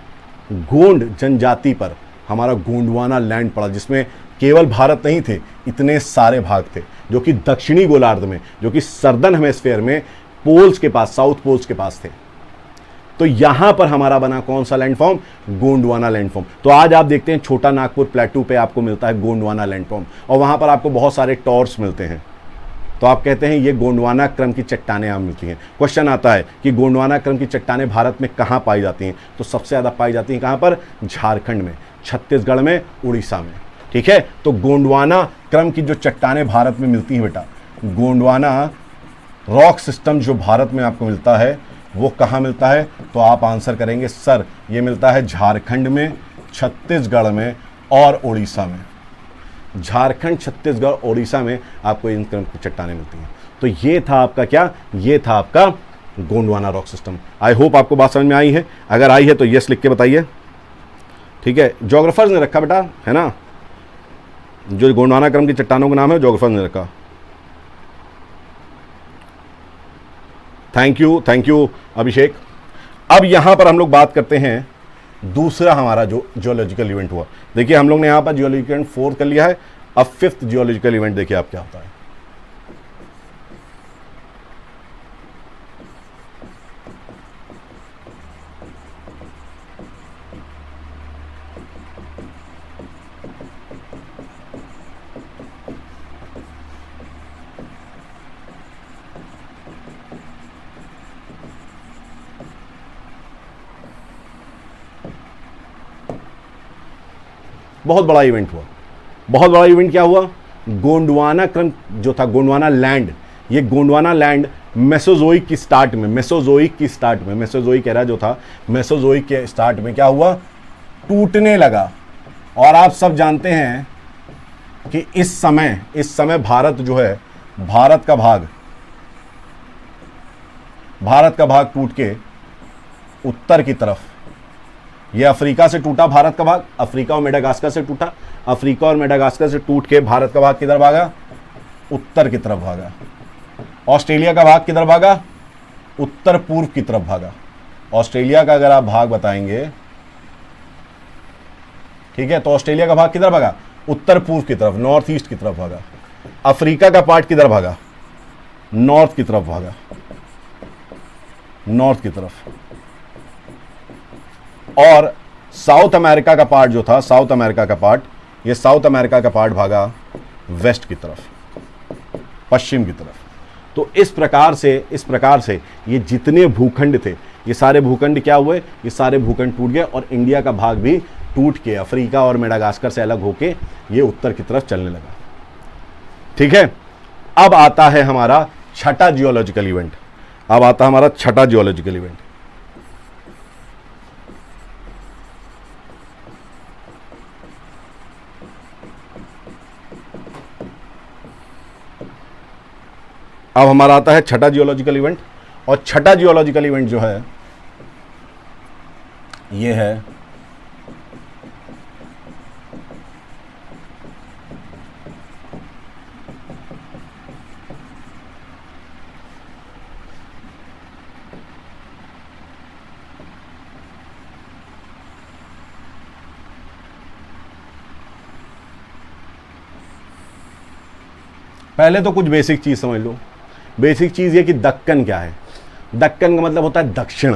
गोंड जनजाति पर हमारा गोंडवाना लैंड पड़ा, जिसमें केवल भारत नहीं थे, इतने सारे भाग थे जो कि दक्षिणी गोलार्ध में, जो कि सर्दन हेमिस्फीयर में पोल्स के पास, साउथ पोल्स के पास थे। तो यहां पर हमारा बना कौन सा लैंडफॉर्म? गोंडवाना लैंडफॉर्म। तो आज आप देखते हैं छोटा नागपुर प्लेटू पे आपको मिलता है गोंडवाना लैंडफॉर्म, और वहां पर आपको बहुत सारे टॉर्स मिलते हैं। तो आप कहते हैं ये गोंडवाना क्रम की चट्टानें यहाँ मिलती हैं। क्वेश्चन आता है कि गोंडवाना क्रम की चट्टानें भारत में कहाँ पाई जाती हैं? तो सबसे ज़्यादा पाई जाती हैं कहाँ पर? झारखंड में, छत्तीसगढ़ में, उड़ीसा में। ठीक है, तो गोंडवाना क्रम की जो चट्टानें भारत में मिलती हैं बेटा, गोंडवाना रॉक सिस्टम जो भारत में आपको मिलता है, वो कहाँ मिलता है? तो आप आंसर करेंगे सर ये मिलता है झारखंड में, छत्तीसगढ़ में और उड़ीसा में। झारखंड, छत्तीसगढ़, उड़ीसा में आपको इन क्रम की चट्टानें मिलती हैं। तो ये था आपका क्या? ये था आपका Gondwana rock system. I hope आपको बात समझ में आई है। अगर आई है तो यस लिख के बताइए। ठीक है, जोग्राफर्स ने रखा बेटा, है ना, जो गोंडवाना क्रम की चट्टानों का नाम है जोग्राफर्स ने रखा। थैंक यू अभिषेक। अब यहां पर हम लोग बात करते हैं दूसरा हमारा जो जियोलॉजिकल इवेंट हुआ। देखिए हम लोग ने यहां पर जियोलॉजिकल इवेंट 4 कर लिया है। अब 5th जियोलॉजिकल इवेंट देखिए आप क्या होता है। बहुत बड़ा इवेंट हुआ। बहुत बड़ा इवेंट क्या हुआ? गोंडवाना क्रम जो था, गोंडवाना लैंड, ये गोंडवाना लैंड मेसोजोइक की स्टार्ट में, मेसोजोइक एरा जो था, मेसोजोइक के स्टार्ट में क्या हुआ? टूटने लगा। और आप सब जानते हैं कि इस समय भारत जो है, भारत का भाग टूट के उत्तर की तरफ, ये अफ्रीका से टूटा भारत का भाग, अफ्रीका और मेडागास्कर से टूटा, अफ्रीका और मेडागास्कर से टूट के भारत का भाग किधर भागा? उत्तर की तरफ भागा। ऑस्ट्रेलिया का भाग किधर भागा? उत्तर पूर्व की तरफ भागा। ऑस्ट्रेलिया का अगर आप भाग बताएंगे, ठीक है, तो ऑस्ट्रेलिया का भाग किधर भागा? उत्तर पूर्व की तरफ, नॉर्थ ईस्ट की तरफ भागा। अफ्रीका का पार्ट किधर भागा? नॉर्थ की तरफ भागा, नॉर्थ की तरफ। और साउथ अमेरिका का पार्ट जो था, साउथ अमेरिका का पार्ट भागा वेस्ट की तरफ, पश्चिम की तरफ। तो इस प्रकार से ये जितने भूखंड थे, ये सारे भूखंड क्या हुए? ये सारे भूखंड टूट गए और इंडिया का भाग भी टूट के अफ्रीका और मेडागास्कर से अलग होके ये उत्तर की तरफ चलने लगा। ठीक है, अब आता है हमारा छठा जियोलॉजिकल इवेंट। अब हमारा आता है छठा जियोलॉजिकल इवेंट। और छठा जियोलॉजिकल इवेंट जो है ये है पहले तो कुछ बेसिक चीज समझ लो। बेसिक चीज ये कि दक्कन क्या है? दक्कन का मतलब होता है दक्षिण।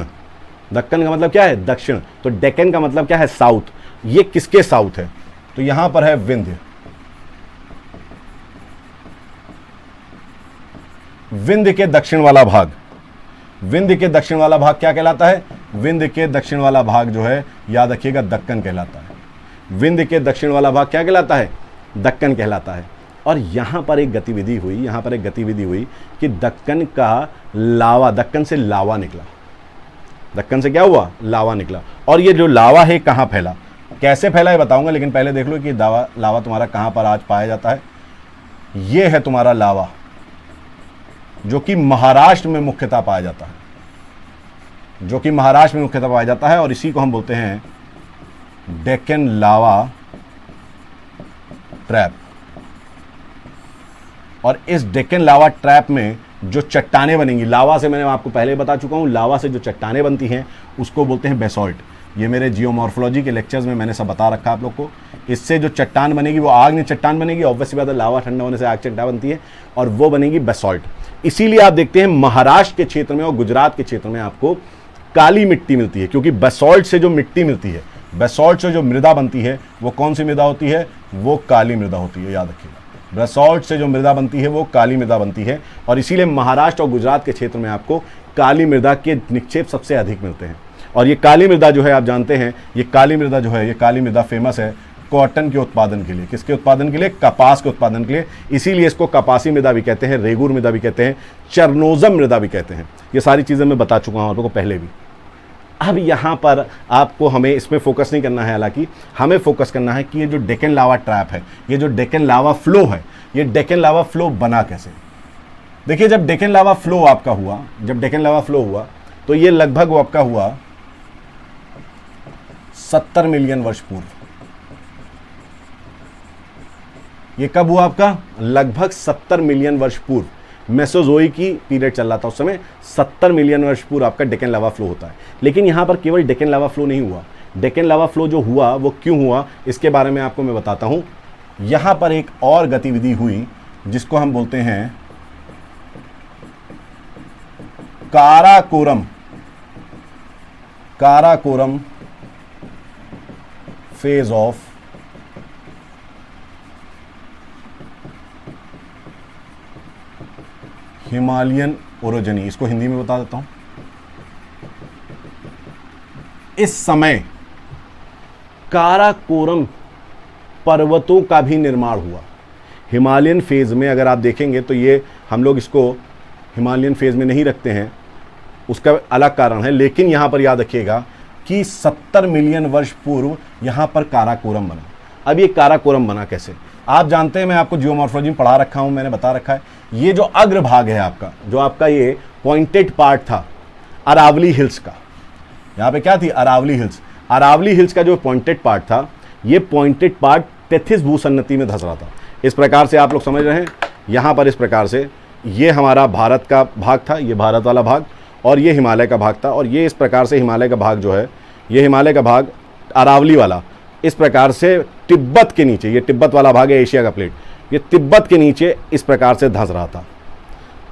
दक्कन का मतलब क्या है? दक्षिण। तो डेक्कन का मतलब क्या है? साउथ। ये किसके साउथ है? तो यहां पर है विंध्य। विंध्य के दक्षिण वाला भाग, विंध्य के दक्षिण वाला भाग क्या कहलाता है? विंध्य के दक्षिण वाला भाग जो है, याद रखिएगा, दक्कन कहलाता है। विंध्य के दक्षिण वाला भाग क्या कहलाता है? दक्कन कहलाता है। और यहाँ पर एक गतिविधि हुई, यहाँ पर एक गतिविधि हुई कि दक्कन का लावा, दक्कन से लावा निकला। दक्कन से क्या हुआ? लावा निकला। और ये जो लावा है कहाँ फैला, कैसे फैला है बताऊंगा, लेकिन पहले देख लो कि लावा तुम्हारा कहाँ पर आज पाया जाता है। ये है तुम्हारा लावा, जो कि महाराष्ट्र में मुख्यतः पाया जाता है, जो कि महाराष्ट्र में मुख्यतः पाया जाता है, और इसी को हम बोलते हैं डेक्कन लावा ट्रैप। और इस डेक्कन लावा ट्रैप में जो चट्टानें बनेंगी, लावा से मैंने आपको पहले बता चुका हूं, लावा से जो चट्टानें बनती हैं उसको बोलते हैं बेसॉल्ट। ये मेरे जियोमॉर्फोलॉजी के लेक्चर्स में मैंने सब बता रखा आप लोग को। इससे जो चट्टान बनेगी वो आग नहीं चट्टान बनेगी, ऑब्वियसली बात है, लावा ठंडा होने से आग चट्टान बनती है, और वो बनेगी बेसॉल्ट। इसीलिए आप देखते हैं महाराष्ट्र के क्षेत्र में और गुजरात के क्षेत्र में आपको काली मिट्टी मिलती है, क्योंकि बेसॉल्ट से जो मिट्टी मिलती है, बेसॉल्ट से जो मृदा बनती है वो कौन सी मृदा होती है? वो काली मृदा होती है, याद रखिएगा। बेसॉल्ट से जो मृदा बनती है वो काली मृदा बनती है, और इसीलिए महाराष्ट्र और गुजरात के क्षेत्र में आपको काली मृदा के निक्षेप सबसे अधिक मिलते हैं। और ये काली मृदा जो है, आप जानते हैं, ये काली मृदा जो है, ये काली मृदा फेमस है कॉटन के उत्पादन के लिए। किसके उत्पादन के लिए? कपास के उत्पादन के लिए। इसीलिए इसको कपासी मृदा भी कहते हैं, रेगुर मृदा भी कहते हैं, चरनोजम मृदा भी कहते हैं। ये सारी चीज़ें मैं बता चुका हूँ आप लोगों को पहले भी। अब यहाँ पर आपको हमें इसमें फोकस नहीं करना है, हालांकि हमें फोकस करना है कि ये जो डेक्कन लावा ट्रैप है, ये जो डेक्कन लावा फ्लो है, ये डेक्कन लावा फ्लो बना कैसे। देखिए, जब डेक्कन लावा फ्लो आपका हुआ, जब डेक्कन लावा फ्लो हुआ तो ये लगभग वो आपका हुआ 70 मिलियन वर्ष पूर्व। ये कब हुआ आपका? लगभग 70 मिलियन वर्ष पूर्व। मेसोजोइकी पीरियड चल रहा था उस समय। 70 मिलियन वर्ष पूर्व आपका डेक्कन लावा फ्लो होता है। लेकिन यहाँ पर केवल डेक्कन लावा फ्लो नहीं हुआ। डेक्कन लावा फ्लो जो हुआ वो क्यों हुआ, इसके बारे में आपको मैं बताता हूँ। यहाँ पर एक और गतिविधि हुई जिसको हम बोलते हैं Karakoram, Karakoram phase of Himalayan orogeny. इसको हिंदी में बता देता हूं। इस समय काराकोरम पर्वतों का भी निर्माण हुआ हिमालयन फेज में। अगर आप देखेंगे तो ये हम लोग इसको हिमालयन फेज में नहीं रखते हैं, उसका अलग कारण है, लेकिन यहां पर याद रखिएगा कि 70 मिलियन वर्ष पूर्व यहां पर काराकोरम बना। अब ये काराकोरम बना कैसे? आप जानते हैं, मैं आपको जियोमॉर्फोलॉजी में पढ़ा रखा हूं, मैंने बता रखा है। ये जो अग्रभाग है आपका, जो आपका ये पॉइंटेड पार्ट था अरावली हिल्स का, यहाँ पे क्या थी? अरावली हिल्स। अरावली हिल्स का जो पॉइंटेड पार्ट था, ये पॉइंटेड पार्ट तेथिस भूसन्नति में धंस रहा था। इस प्रकार से आप लोग समझ रहे हैं, यहाँ पर इस प्रकार से ये हमारा भारत का भाग था, ये भारत वाला भाग, और ये हिमालय का भाग था, और ये इस प्रकार से हिमालय का भाग जो है, ये हिमालय का भाग अरावली वाला इस प्रकार से तिब्बत के नीचे, ये तिब्बत वाला भाग है एशिया का प्लेट, ये तिब्बत के नीचे इस प्रकार से धंस रहा था।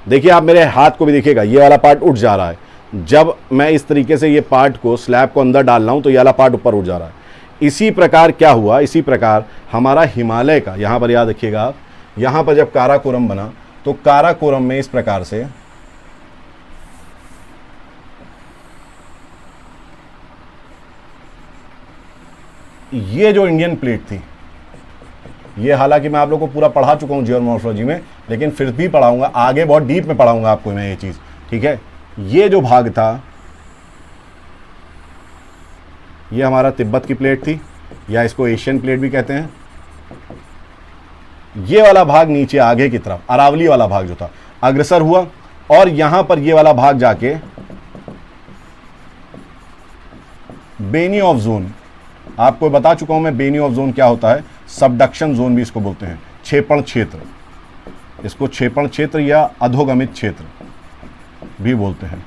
देखिए आप मेरे हाथ को भी देखिएगा, ये वाला पार्ट उठ जा रहा है। जब मैं इस तरीके से ये पार्ट को स्लैब को अंदर डाल रहा हूँ तो ये वाला पार्ट ऊपर उठ जा रहा है। इसी प्रकार क्या हुआ, इसी प्रकार हमारा हिमालय का, यहाँ पर याद रखिएगा आप, यहाँ पर जब काराकोरम बना तो काराकोरम में इस प्रकार से ये जो इंडियन प्लेट थी, ये हालांकि मैं आप लोगों को पूरा पढ़ा चुका हूँ जियोमॉर्फोलॉजी में, लेकिन फिर भी पढ़ाऊंगा आगे, बहुत डीप में पढ़ाऊंगा आपको मैं ये चीज़, ठीक है। ये जो भाग था, ये हमारा तिब्बत की प्लेट थी, या इसको एशियन प्लेट भी कहते हैं। ये वाला भाग नीचे आगे की तरफ अरावली वाला भाग जो था अग्रसर हुआ, और यहां पर ये वाला भाग जाके बेनियोफ जोन, आपको बता चुका हूं मैं बेनियोफ जोन क्या होता है, सबडक्शन जोन भी इसको बोलते हैं, क्षेपण क्षेत्र, इसको क्षेपण क्षेत्र या अधोगमित क्षेत्र भी बोलते हैं,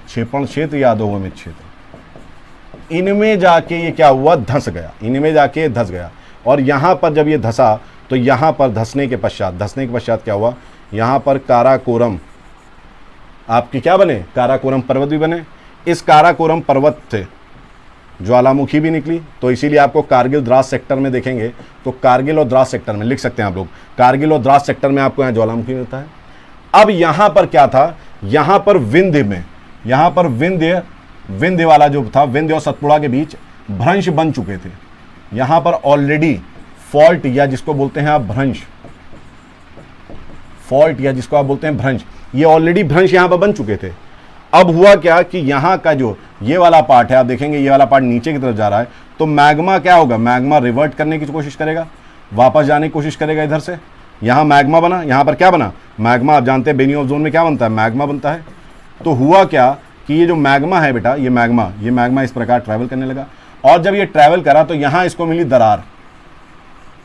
क्षेपण क्षेत्र या अधोगमित क्षेत्र। इनमें जाके ये क्या हुआ, धंस गया, इनमें जाके धंस गया। और यहाँ पर जब ये धंसा तो यहाँ पर धंसने के पश्चात क्या हुआ, यहाँ पर काराकोरम आपके क्या बने, काराकोरम पर्वत भी बने। इस काराकोरम पर्वत से ज्वालामुखी भी निकली, तो इसीलिए आपको कारगिल द्रास सेक्टर में देखेंगे तो कारगिल और द्रास सेक्टर में लिख सकते हैं आप लोग, कारगिल और द्रास सेक्टर में आपको यहाँ ज्वालामुखी मिलता है। अब यहाँ पर क्या था, यहाँ पर विंध्य में, यहाँ पर विंध्य वाला जो था, विंध्य और सतपुड़ा के बीच भ्रंश बन चुके थे। यहाँ पर ऑलरेडी फॉल्ट या जिसको बोलते हैं आप भ्रंश, फॉल्ट या जिसको आप बोलते हैं भ्रंश, ये ऑलरेडी भ्रंश यहां पर बन चुके थे। अब हुआ क्या कि यहां का जो ये वाला पार्ट है, आप देखेंगे ये वाला पार्ट नीचे की तरफ जा रहा है, तो मैग्मा क्या होगा, मैग्मा रिवर्ट करने की कोशिश करेगा, वापस जाने की कोशिश करेगा इधर से। यहां मैग्मा बना, यहां पर क्या बना, मैग्मा। आप जानते हैं बेनियोफ जोन में क्या बनता है, मैग्मा बनता है। तो हुआ क्या कि ये जो मैग्मा है बेटा, ये मैग्मा इस प्रकार ट्रैवल करने लगा, और जब ये ट्रैवल करा तो यहां इसको मिली दरार,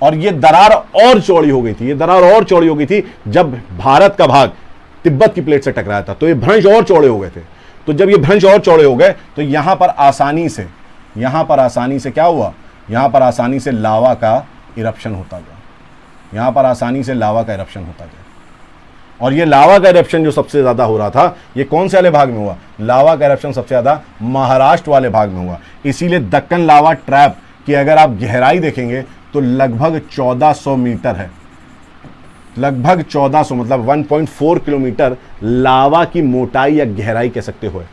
और ये दरार और चौड़ी हो गई थी, ये दरार और चौड़ी हो गई थी जब भारत का भाग तिब्बत की प्लेट से टकराया था, तो ये भ्रंश और चौड़े हो गए थे। तो जब ये भ्रंश और चौड़े हो गए तो यहां पर आसानी से क्या हुआ, यहां पर आसानी से लावा का इरप्शन होता गया, यहां पर आसानी से लावा का इरप्शन होता गया। और ये लावा का इरप्शन जो सबसे ज्यादा हो रहा था, ये कौन से वाले भाग में हुआ, लावा का इरप्शन सबसे ज्यादा महाराष्ट्र वाले भाग में हुआ। इसीलिए दक्कन लावा ट्रैप की अगर आप गहराई देखेंगे तो लगभग 1400 मीटर है, लगभग 1400 मतलब 1.4 किलोमीटर लावा की मोटाई या गहराई कह सकते हो।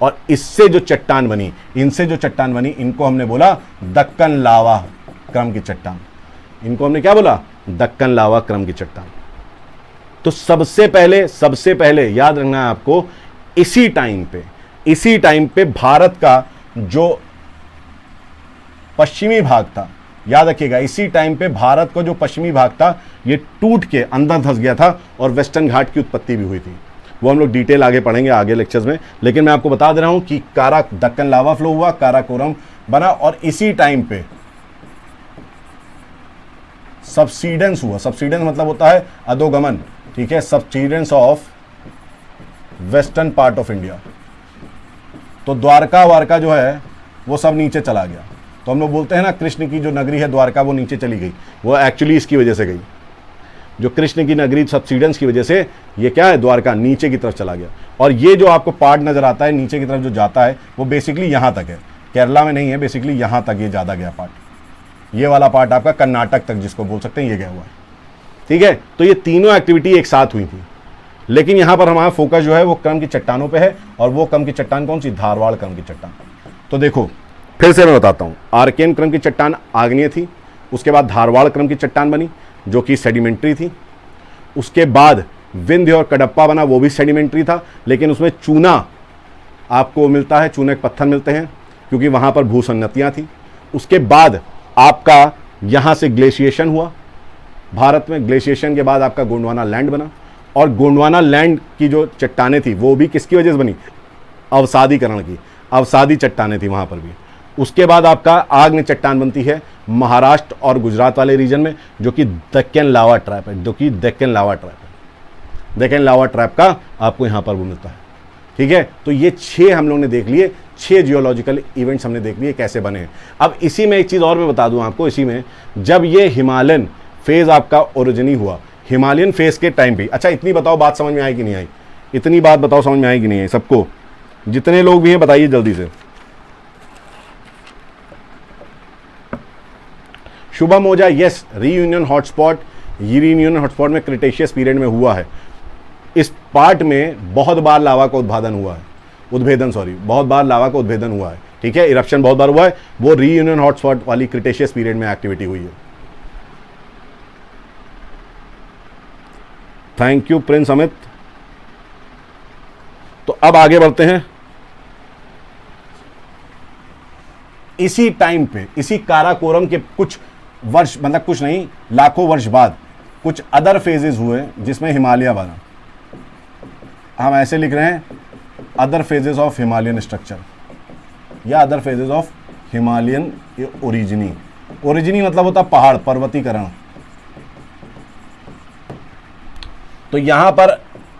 और इससे जो चट्टान बनी, इनसे जो चट्टान बनी, इनको हमने बोला दक्कन लावा क्रम की चट्टान। इनको हमने क्या बोला, दक्कन लावा क्रम की चट्टान। तो सबसे पहले याद रखना है आपको, इसी टाइम पे भारत का जो पश्चिमी भाग था, याद रखिएगा, इसी टाइम पे भारत का जो पश्चिमी भाग था ये टूट के अंदर धंस गया था और वेस्टर्न घाट की उत्पत्ति भी हुई थी। वो हम लोग डिटेल आगे पढ़ेंगे आगे लेक्चर्स में, लेकिन मैं आपको बता दे रहा हूं कि दक्कन लावा फ्लो हुआ, काराकोरम बना, और इसी टाइम पे सबसीडेंस हुआ। सबसीडेंस मतलब होता है अधोगमन, ठीक है, subsidence of western part of India. तो द्वारका वारका जो है वो सब नीचे चला गया। तो हम लोग बोलते हैं ना, कृष्ण की जो नगरी है द्वारका वो नीचे चली गई, वो एक्चुअली इसकी वजह से गई, जो कृष्ण की नगरी सबसीडेंस की वजह से ये क्या है, द्वारका नीचे की तरफ चला गया। और ये जो आपको पार्ट नजर आता है नीचे की तरफ जो जाता है वो बेसिकली यहां तक है, केरला में नहीं है, बेसिकली यहां तक ये ज्यादा गया पार्ट। ये वाला पार्ट आपका कर्नाटक तक जिसको बोल सकते हैं ये गया हुआ है, ठीक है। तो ये तीनों एक्टिविटी एक साथ हुई थी, लेकिन यहां पर हमारा फोकस जो है वो क्रम की चट्टानों पे है। और वो क्रम की चट्टान कौन सी, धारवाड़ क्रम की चट्टान। तो देखो फिर से मैं बताता हूं, आर्केन क्रम की चट्टान आग्नेय थी, उसके बाद धारवाड़ क्रम की चट्टान बनी जो कि सेडिमेंट्री थी, उसके बाद विंध्य और कडप्पा बना, वो भी सेडिमेंट्री था, लेकिन उसमें चूना आपको मिलता है, चूने के पत्थर मिलते हैं क्योंकि वहां पर भूसन्नतियां थी। उसके बाद आपका यहां से ग्लेशिएशन हुआ भारत में, ग्लेशिएशन के बाद आपका गोंडवाना लैंड बना, और गोंडवाना लैंड की जो चट्टानें थी वो भी किसकी वजह से बनी, अवसादीकरण की, अवसादी चट्टानें थी वहां पर भी। उसके बाद आपका आग्नेय चट्टान बनती है महाराष्ट्र और गुजरात वाले रीजन में, जो कि दक्कन लावा ट्रैप है, जो कि दक्कन लावा ट्रैप है। दक्कन लावा ट्रैप का आपको यहां पर वो मिलता है, ठीक है। तो ये 6 हम लोग ने देख लिए, 6 जियोलॉजिकल इवेंट्स हमने देख लिए कैसे बने हैं। अब इसी में एक चीज और मैं बता दूं आपको, इसी में जब ये हिमालयन फेज आपका ओरिजिनी हुआ, हिमालयन फेज के टाइम पे, अच्छा इतनी बताओ बात समझ में आई कि नहीं आई, इतनी बात बताओ समझ में आई कि नहीं आई सबको, जितने लोग भी हैं बताइए जल्दी से। शुभम ओझा, यस, रीयूनियन हॉटस्पॉट, ये रीयूनियन हॉटस्पॉट में क्रिटेशियस पीरियड में हुआ है। इस पार्ट में बहुत बार लावा का उद्भेदन हुआ है, बहुत बार लावा का उद्भेदन हुआ है, ठीक है, इरप्शन बहुत बार हुआ है। वो रीयूनियन हॉटस्पॉट वाली क्रिटेशियस पीरियड में एक्टिविटी हुई है। Thank you Prince Amit. तो अब आगे बढ़ते हैं। इसी टाइम पे, इसी काराकोरम के कुछ वर्ष, मतलब कुछ नहीं, लाखों वर्ष बाद कुछ अदर फेजेस हुए जिसमें हिमालय बना। हम ऐसे लिख रहे हैं, other phases of Himalayan structure या अदर फेजेस ऑफ हिमालयन ओरिजिनी। ओरिजिनी मतलब होता पहाड़, पर्वतीकरण। तो यहां पर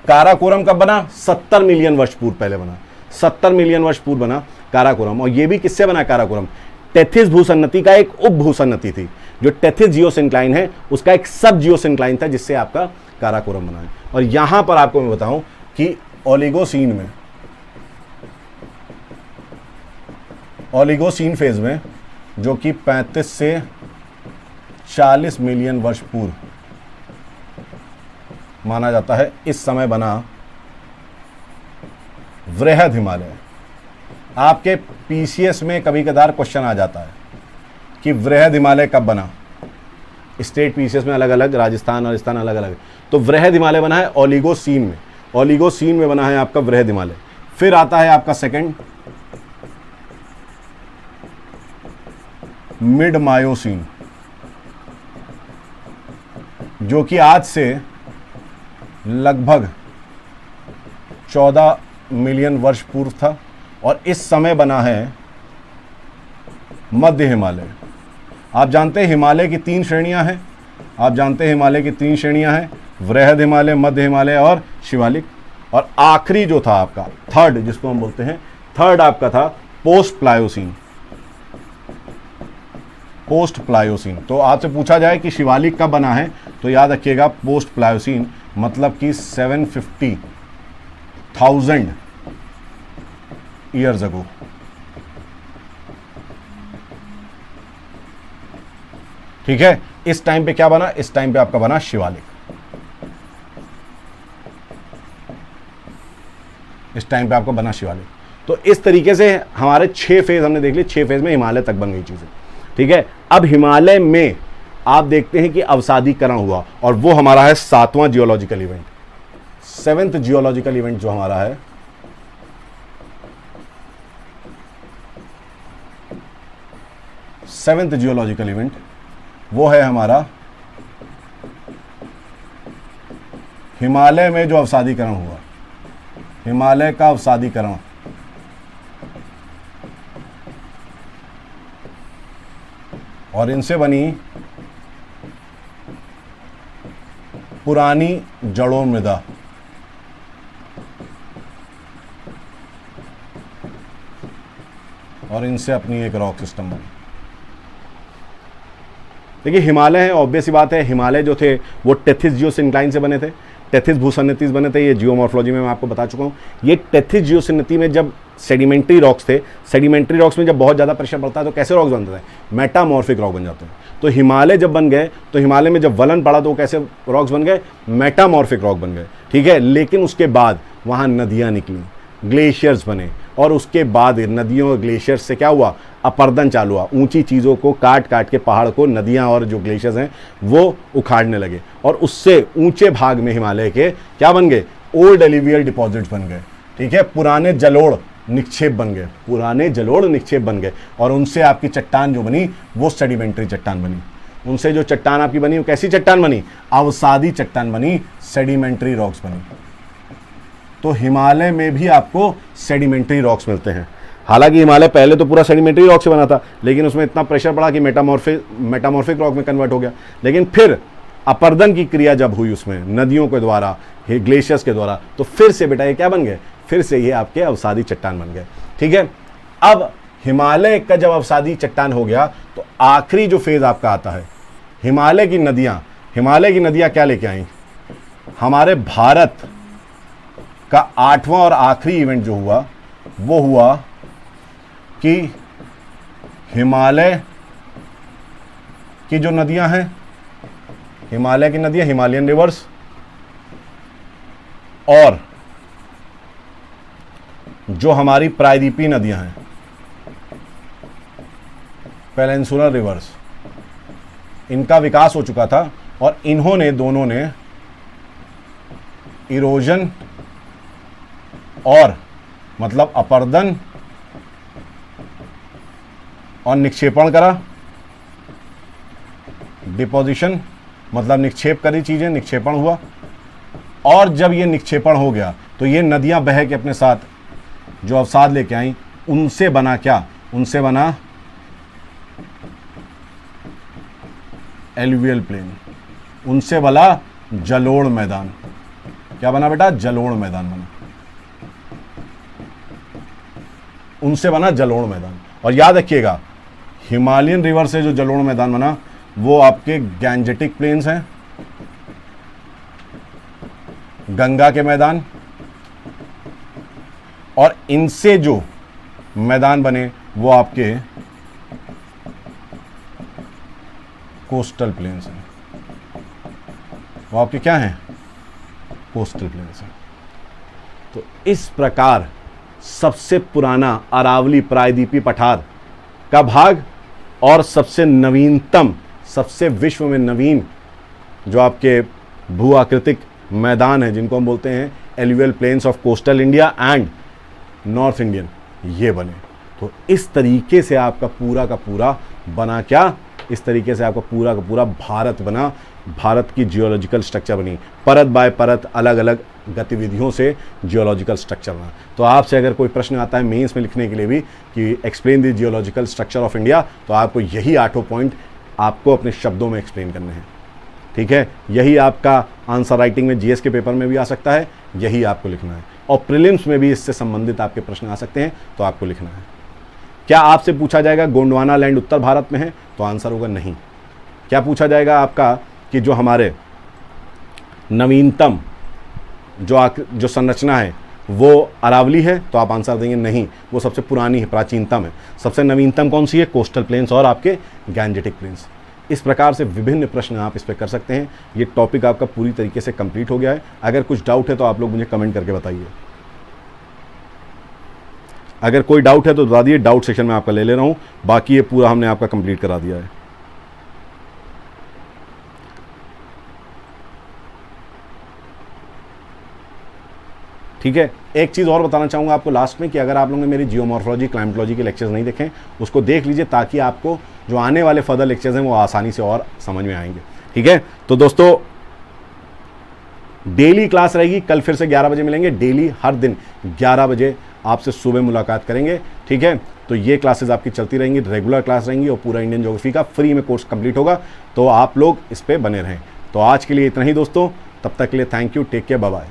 काराकोरम कब बना, 70 मिलियन वर्ष पूर्व पहले बना, 70 मिलियन वर्ष पूर्व बना काराकोरम। और ये भी किससे बना काराकोरम, टेथिस भूसन्नति का एक उप भूसन्नति थी। जो टेथिस जियोसिंक्लाइन है उसका एक सब जियोसिंक्लाइन था जिससे आपका काराकोरम बना है। और यहां पर आपको मैं बताऊं कि ओलिगोसीन फेज में, जो कि 35 से 40 मिलियन वर्ष पूर्व माना जाता है, इस समय बना वृहद हिमालय। आपके पीसीएस में कभी कदार क्वेश्चन आ जाता है कि वृहद हिमालय कब बना, स्टेट पीसेस में अलग अलग, राजस्थान राजस्थान अलग अलग। तो वृहद हिमालय बना है ओलिगोसीन में, ओलिगोसीन में बना है आपका वृहद हिमालय। फिर आता है आपका सेकंड मिड मायोसीन, जो कि आज से लगभग 14 मिलियन वर्ष पूर्व था। और इस समय बना है मध्य हिमालय। आप जानते हैं हिमालय की 3 श्रेणियां हैं, आप जानते हैं हिमालय की 3 श्रेणियां हैं, वृहद हिमालय, मध्य हिमालय और शिवालिक। और आखिरी जो था आपका थर्ड, जिसको हम बोलते हैं थर्ड, आपका था पोस्ट प्लायोसीन, पोस्ट प्लायोसीन। तो आपसे पूछा जाए कि शिवालिक कब बना है, तो याद रखिएगा पोस्ट प्लायोसीन, मतलब कि 750,000 ईयर्स अगो। ठीक है, इस टाइम पे क्या बना, इस टाइम पे आपका बना शिवालिक। इस टाइम पे आपको बना शिवालिक। तो इस तरीके से हमारे 6 फेज हमने देख लिए, 6 फेज में हिमालय तक बन गई चीजें। ठीक है, अब हिमालय में आप देखते हैं कि अवसादीकरण हुआ, और वो हमारा है 7वां geological event, 7th geological event जो हमारा है, सेवेंथ जियोलॉजिकल इवेंट, वो है हमारा हिमालय में जो अवसादीकरण हुआ, हिमालय का अवसादीकरण। और इनसे बनी पुरानी जड़ों मृदा, और इनसे अपनी एक रॉक सिस्टम बनी। देखिए हिमालय है, ऑब्वियस सी बात है, हिमालय जो थे वो टेथिस जियोसिंक्लाइन से बने थे, टेथिस भूसन्नति बने थे। ये जियोमॉर्फोलॉजी में मैं आपको बता चुका हूँ। ये टेथिस जियोसिन्नति में जब सेडिमेंट्री रॉक्स थे, सेडिमेंट्री रॉक्स में जब बहुत ज़्यादा प्रेशर पड़ता है तो कैसे रॉक्स बनते थे, मेटामॉर्फिक रॉक बन जाते हैं। तो हिमालय जब बन गए, तो हिमालय में जब वलन पड़ा तो वो कैसे रॉक्स बन गए, मेटामॉर्फिक रॉक बन गए। ठीक है, लेकिन उसके बाद वहाँ नदियाँ निकली, ग्लेशियर्स बने, और उसके बाद नदियों और ग्लेशियर्स से क्या हुआ, अपर्दन चालू हुआ। ऊंची चीज़ों को काट काट के पहाड़ को नदियां और जो ग्लेशियर्स हैं वो उखाड़ने लगे, और उससे ऊंचे भाग में हिमालय के क्या बन गए, ओल्ड एलिवियल डिपॉजिट्स बन गए। ठीक है, पुराने जलोढ़ निक्षेप बन गए, पुराने जलोढ़ निक्षेप बन गए, और उनसे आपकी चट्टान जो बनी वो सेडिमेंट्री चट्टान बनी। उनसे जो चट्टान आपकी बनी वो कैसी चट्टान बनी, अवसादी चट्टान बनी, सेडिमेंट्री रॉक्स बनी। तो हिमालय में भी आपको सेडिमेंट्री रॉक्स मिलते हैं। हालांकि हिमालय पहले तो पूरा सेडिमेंट्री रॉक से बना था, लेकिन उसमें इतना प्रेशर पड़ा कि मेटामॉर्फिक रॉक में कन्वर्ट हो गया। लेकिन फिर अपर्दन की क्रिया जब हुई उसमें नदियों के द्वारा, ग्लेशियर्स के द्वारा, तो फिर से बेटा ये क्या बन गए, फिर से ये आपके अवसादी चट्टान बन गए। ठीक है, अब हिमालय का जब अवसादी चट्टान हो गया तो आखिरी जो फेज आपका आता है, हिमालय की नदियाँ। हिमालय की नदियाँ क्या लेके आई, हमारे भारत का 8वां और आखिरी इवेंट जो हुआ वो हुआ कि हिमालय की जो नदियां हैं, हिमालय की नदियां, हिमालयन रिवर्स, और जो हमारी प्रायद्वीपीय नदियां हैं, पेनिनसुलर रिवर्स, इनका विकास हो चुका था, और इन्होंने दोनों ने इरोजन और मतलब अपर्दन और निक्षेपण करा। डिपोजिशन मतलब निक्षेप करी चीजें, निक्षेपण हुआ, और जब ये निक्षेपण हो गया तो ये नदियां बह के अपने साथ जो अवसाद लेके आई, उनसे बना क्या, उनसे बना एलुवियल प्लेन, उनसे बना जलोढ़ मैदान। क्या बना बेटा, जलोढ़ मैदान बना, उनसे बना जलोढ़ मैदान। और याद रखिएगा हिमालयन रिवर से जो जलोढ़ मैदान बना वो आपके गैंजेटिक प्लेन्स हैं, गंगा के मैदान, और इनसे जो मैदान बने वो आपके कोस्टल प्लेन्स हैं। वो आपके क्या हैं, कोस्टल प्लेन्स हैं। तो इस प्रकार सबसे पुराना अरावली प्रायद्वीपीय पठार का भाग और सबसे नवीनतम सबसे विश्व में नवीन जो आपके भू आकृतिक मैदान है, जिनको हम बोलते हैं alluvial plains of coastal India and North Indian, ये बने। तो इस तरीके से आपका पूरा का पूरा बना क्या, इस तरीके से आपका पूरा का पूरा भारत बना, भारत की जियोलॉजिकल स्ट्रक्चर बनी, परत बाय परत अलग अलग गतिविधियों से जियोलॉजिकल स्ट्रक्चर बना। तो आपसे अगर कोई प्रश्न आता है मेंस में लिखने के लिए भी कि explain the geological structure of India, तो आपको यही 8 पॉइंट आपको अपने शब्दों में एक्सप्लेन करने हैं, ठीक है। यही आपका आंसर राइटिंग में जीएस के पेपर में भी आ सकता है, यही आपको लिखना है, और प्रीलिम्स में भी इससे संबंधित आपके प्रश्न आ सकते हैं, तो आपको लिखना है। क्या आपसे पूछा जाएगा गोंडवाना लैंड उत्तर भारत में है, तो आंसर होगा नहीं। क्या पूछा जाएगा आपका कि जो हमारे नवीनतम जो संरचना है वो अरावली है, तो आप आंसर देंगे नहीं, वो सबसे पुरानी है, प्राचीनतम है। सबसे नवीनतम कौन सी है, कोस्टल प्लेन्स और आपके गैंजेटिक प्लेन्स। इस प्रकार से विभिन्न प्रश्न आप इस पर कर सकते हैं। ये टॉपिक आपका पूरी तरीके से कंप्लीट हो गया है। अगर कुछ डाउट है तो आप लोग मुझे कमेंट करके बताइए। अगर कोई डाउट है तो बता दिए, डाउट सेक्शन में आपका ले ले रहा हूं। बाकी ये पूरा हमने आपका कंप्लीट करा दिया है। ठीक है, एक चीज़ और बताना चाहूँगा आपको लास्ट में कि अगर आप लोगों ने मेरी जियोमॉर्फोलॉजी क्लाइमेटोलॉजी के लेक्चर्स नहीं देखे, उसको देख लीजिए, ताकि आपको जो आने वाले फर्दर लेक्चर्स हैं वो आसानी से और समझ में आएंगे। ठीक है, तो दोस्तों डेली क्लास रहेगी, कल फिर से 11 बजे मिलेंगे। डेली हर दिन 11 बजे आपसे सुबह मुलाकात करेंगे। ठीक है, तो ये क्लासेस आपकी चलती रहेंगी, रेगुलर क्लास रहेंगी, और पूरा इंडियन ज्योग्राफी का फ्री में कोर्स कंप्लीट होगा। तो आप लोग इस पर बने रहें। तो आज के लिए इतना ही दोस्तों, तब तक के लिए thank you, take care, bye bye.